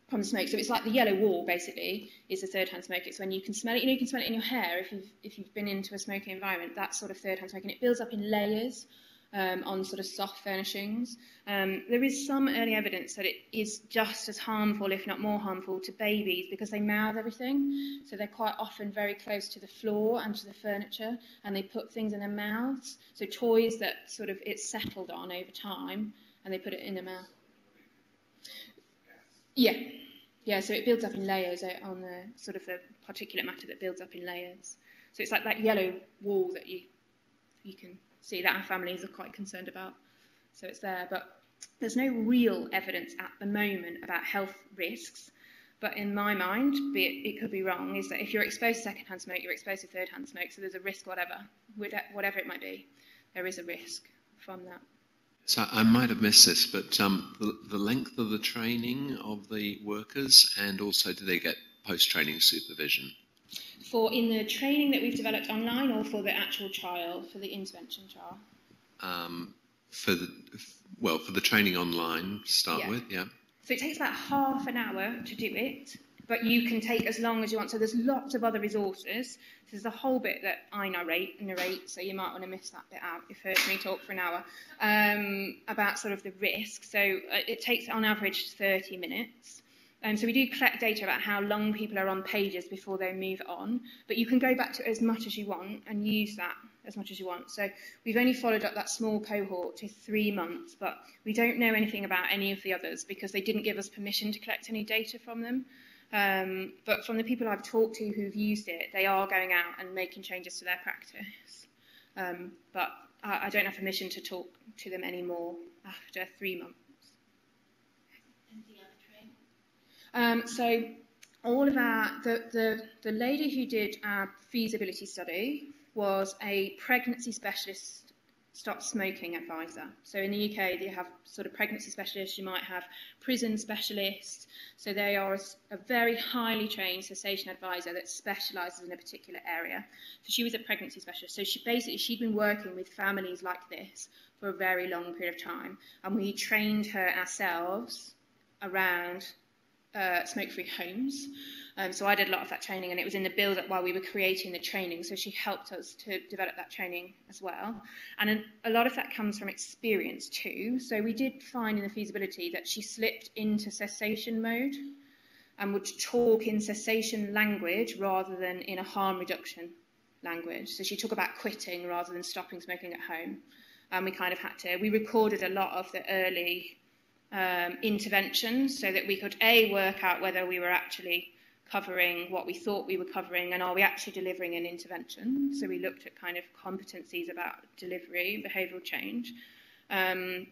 from the smoke. So it's like the yellow wall, basically, is the third-hand smoke. It's when you can smell it. You know, you can smell it in your hair if you've been into a smoky environment. That's sort of third-hand smoke, and it builds up in layers on sort of soft furnishings. There is some early evidence that it is just as harmful, if not more harmful, to babies because they mouth everything. So they're quite often very close to the floor and to the furniture, and they put things in their mouths. So toys that sort of it's settled on over time, and they put it in their mouth. Yeah, so it builds up in layers on the sort of the particulate matter that builds up in layers. So it's like that yellow wall that you can see that our families are quite concerned about. So it's there, but there's no real evidence at the moment about health risks. But in my mind, it could be wrong, is that if you're exposed to second-hand smoke, you're exposed to third-hand smoke, so there's a risk whatever it might be, there is a risk from that. So I might have missed this, but the length of the training of the workers, and also do they get post-training supervision? For in the training that we've developed online, or for the actual trial, for the intervention trial? For the training online to start with, yeah. So it takes about half an hour to do it, but you can take as long as you want. So there's lots of other resources. There's a whole bit that I narrate, so you might want to miss that bit out. You've heard me talk for an hour about sort of the risk. So it takes on average 30 minutes. So we do collect data about how long people are on pages before they move on, but you can go back to it as much as you want and use that as much as you want. So we've only followed up that small cohort to 3 months, but we don't know anything about any of the others because they didn't give us permission to collect any data from them. But from the people I've talked to who've used it, they are going out and making changes to their practice. But I don't have permission to talk to them anymore after 3 months. So all of the lady who did our feasibility study was a pregnancy specialist stop smoking advisor. So in the UK, they have sort of pregnancy specialists, you might have prison specialists. So they are a very highly trained cessation advisor that specialises in a particular area. So she was a pregnancy specialist. So she'd been working with families like this for a very long period of time. And we trained her ourselves around smoke-free homes. So I did a lot of that training, and it was in the build-up while we were creating the training, so she helped us to develop that training as well. And a lot of that comes from experience too. So we did find in the feasibility that she slipped into cessation mode and would talk in cessation language rather than in a harm reduction language. So she talked about quitting rather than stopping smoking at home. And we kind of we recorded a lot of the early interventions so that we could work out whether we were actually covering what we thought we were covering and are we actually delivering an intervention. So we looked at kind of competencies about delivery, behavioural change, and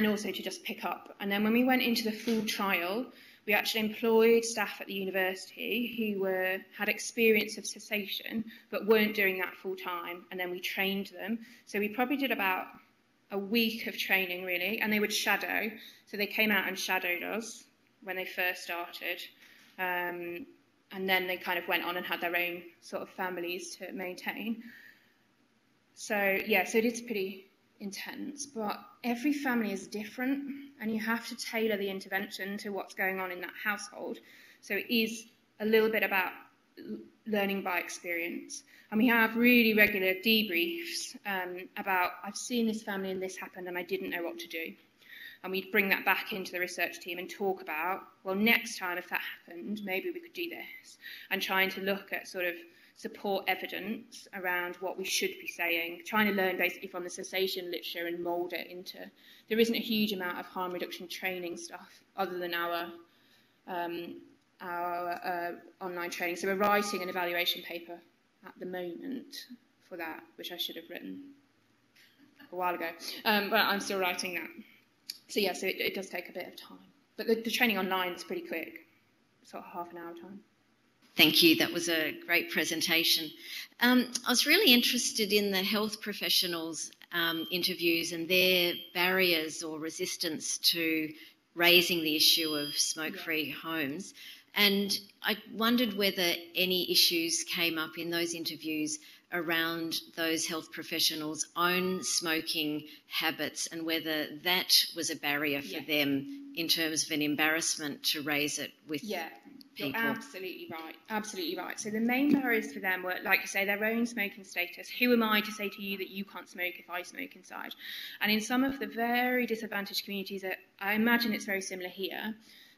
also to just pick up. And then when we went into the full trial, we actually employed staff at the university who had experience of cessation but weren't doing that full time, and then we trained them. So we probably did about a week of training really, and they would shadow. So they came out and shadowed us when they first started, and then they kind of went on and had their own sort of families to maintain. So yeah, so it is pretty intense, but every family is different and you have to tailor the intervention to what's going on in that household. So it is a little bit about learning by experience. And we have really regular debriefs about, I've seen this family and this happened and I didn't know what to do. And we'd bring that back into the research team and talk about, well, next time if that happened, maybe we could do this. And trying to look at sort of support evidence around what we should be saying, trying to learn basically from the cessation literature and mould it into, there isn't a huge amount of harm reduction training stuff other than our online training. So we're writing an evaluation paper at the moment for that, which I should have written a while ago, but I'm still writing that. So yeah, so it does take a bit of time. But the training online is pretty quick, sort of half an hour time. Thank you. That was a great presentation. I was really interested in the health professionals' interviews and their barriers or resistance to raising the issue of smoke-free homes. And I wondered whether any issues came up in those interviews around those health professionals' own smoking habits and whether that was a barrier for them in terms of an embarrassment to raise it with people. You're absolutely right. Absolutely right. So the main barriers for them were, like you say, their own smoking status. Who am I to say to you that you can't smoke if I smoke inside? And in some of the very disadvantaged communities, I imagine it's very similar here,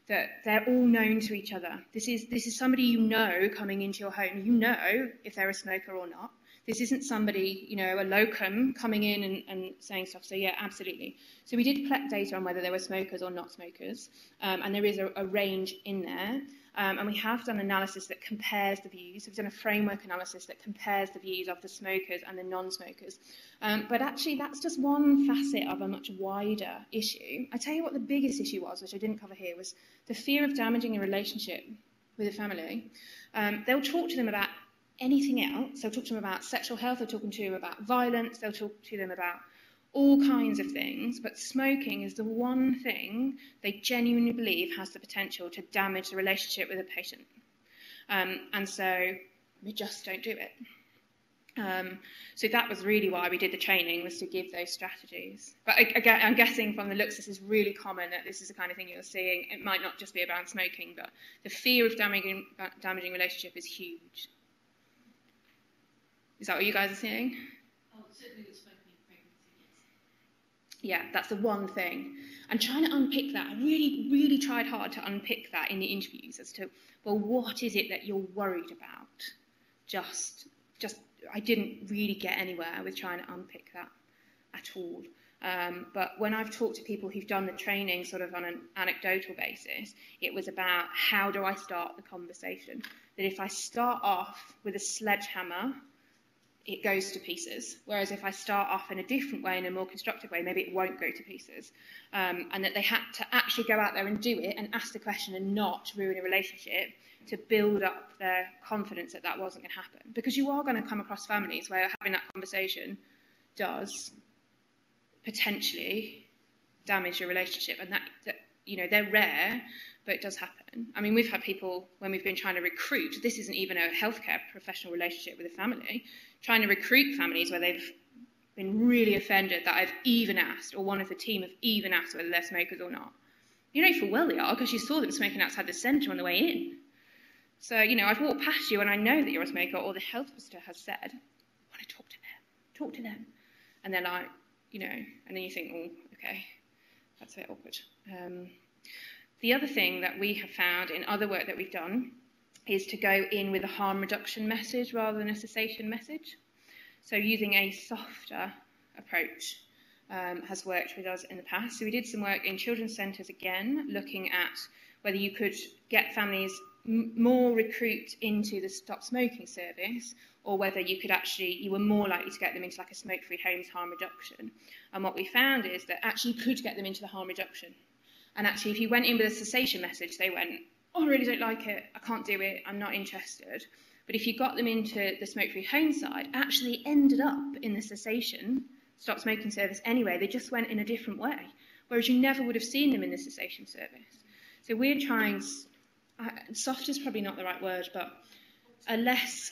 that they're all known to each other. This is somebody you know coming into your home. You know if they're a smoker or not. This isn't somebody, a locum coming in and saying stuff. So yeah, absolutely. So we did collect data on whether there were smokers or not smokers, and there is a range in there. And we have done analysis that compares the views. So we've done a framework analysis that compares the views of the smokers and the non-smokers. But actually, that's just one facet of a much wider issue. I tell you what the biggest issue was, which I didn't cover here, was the fear of damaging a relationship with a family. They'll talk to them about anything else. They'll talk to them about sexual health. They'll talk to them about violence. They'll talk to them about all kinds of things, but smoking is the one thing they genuinely believe has the potential to damage the relationship with a patient. And so we just don't do it. So that was really why we did the training, was to give those strategies. But I'm guessing from the looks, this is really common, that this is the kind of thing you're seeing. It might not just be around smoking, but the fear of damaging relationship is huge. Is that what you guys are seeing? Oh, certainly with smoking in pregnancy, yes. Yeah, that's the one thing. And trying to unpick that, I really, really tried hard to unpick that in the interviews as to, well, what is it that you're worried about? Just I didn't really get anywhere with trying to unpick that at all. But when I've talked to people who've done the training sort of on an anecdotal basis, it was about how do I start the conversation? That if I start off with a sledgehammer, it goes to pieces. Whereas if I start off in a different way, in a more constructive way, maybe it won't go to pieces. And that they had to actually go out there and do it and ask the question and not ruin a relationship to build up their confidence that that wasn't going to happen. Because you are going to come across families where having that conversation does potentially damage your relationship. And that they're rare, but it does happen. I mean, we've had people, when we've been trying to recruit, this isn't even a healthcare professional relationship with a family, trying to recruit families where they've been really offended that I've even asked, or one of the team have even asked whether they're smokers or not. You know full well they are, because you saw them smoking outside the centre on the way in. So, I've walked past you and I know that you're a smoker, or the health visitor has said, I want to talk to them. And they're like, and then you think, oh, okay, that's a bit awkward. The other thing that we have found in other work that we've done is to go in with a harm reduction message rather than a cessation message. So using a softer approach has worked with us in the past. So we did some work in children's centres again, looking at whether you could get families more recruit into the stop smoking service, or whether you were more likely to get them into like a smoke-free homes harm reduction. And what we found is that actually you could get them into the harm reduction. And actually, if you went in with a cessation message, they went, oh, I really don't like it, I can't do it, I'm not interested. But if you got them into the smoke-free home side, actually ended up in the cessation, stop smoking service anyway, they just went in a different way, whereas you never would have seen them in the cessation service. So we're trying, soft is probably not the right word, but a less,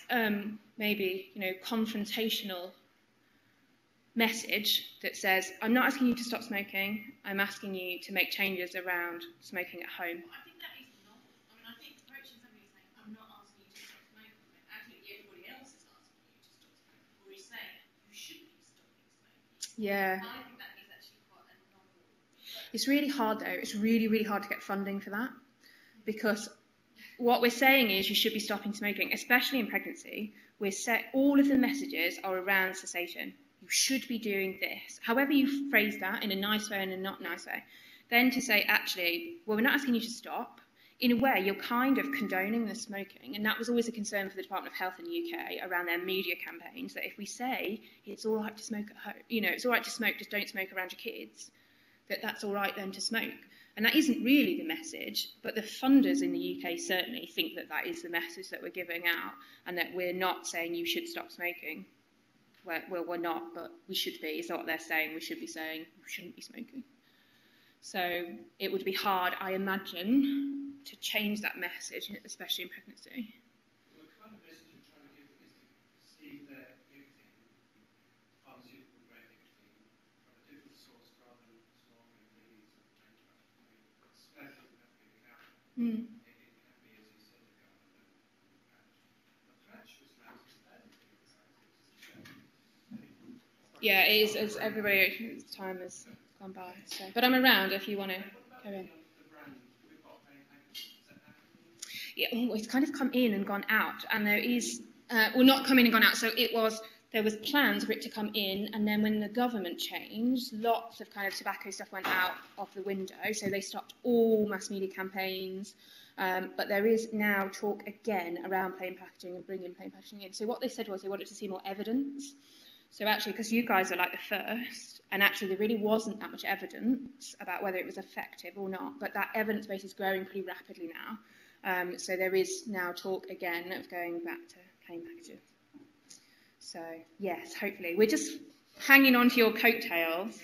maybe, confrontational message that says, I'm not asking you to stop smoking, I'm asking you to make changes around smoking at home. I think that is novel. I think approaching somebody saying, I'm not asking you to stop smoking, but actually everybody else is asking you to stop smoking, or is saying you should be stopping smoking. Yeah. I think that is actually quite a novel. It's really hard though, it's really, really hard to get funding for that, because what we're saying is you should be stopping smoking, especially in pregnancy. All of the messages are around cessation. You should be doing this. However you phrase that, in a nice way and a not nice way, then to say, actually, well, we're not asking you to stop. In a way, you're kind of condoning the smoking. And that was always a concern for the Department of Health in the UK around their media campaigns, that if we say it's all right to smoke at home, it's all right to smoke, just don't smoke around your kids, that that's all right then to smoke. And that isn't really the message, but the funders in the UK certainly think that that is the message that we're giving out, and that we're not saying you should stop smoking. Well, we're not, but we should be. It's not what they're saying. We should be saying you shouldn't be smoking. So it would be hard, I imagine, to change that message, especially in pregnancy. Well, the kind of message you're trying to give is to see that nicotine, pharmaceutical grade nicotine, from a different source rather than smoking leaves and paintbrush. I mean, especially if it has to be the counter. It can be, as you said, the counter, the patch. The patch was last sustained. Yeah, it is, as every time has gone by. So, but I'm around if you want to go in. Yeah, it's kind of come in and gone out, and there is, well, not come in and gone out. So there was plans for it to come in, and then when the government changed, lots of kind of tobacco stuff went out of the window. So they stopped all mass media campaigns. But there is now talk again around plain packaging and bringing plain packaging in. So what they said was they wanted to see more evidence. So actually, because you guys are like the first, and actually there really wasn't that much evidence about whether it was effective or not, but that evidence base is growing pretty rapidly now. So there is now talk again of going back to plain packaging. So yes, hopefully. We're just hanging on to your coattails.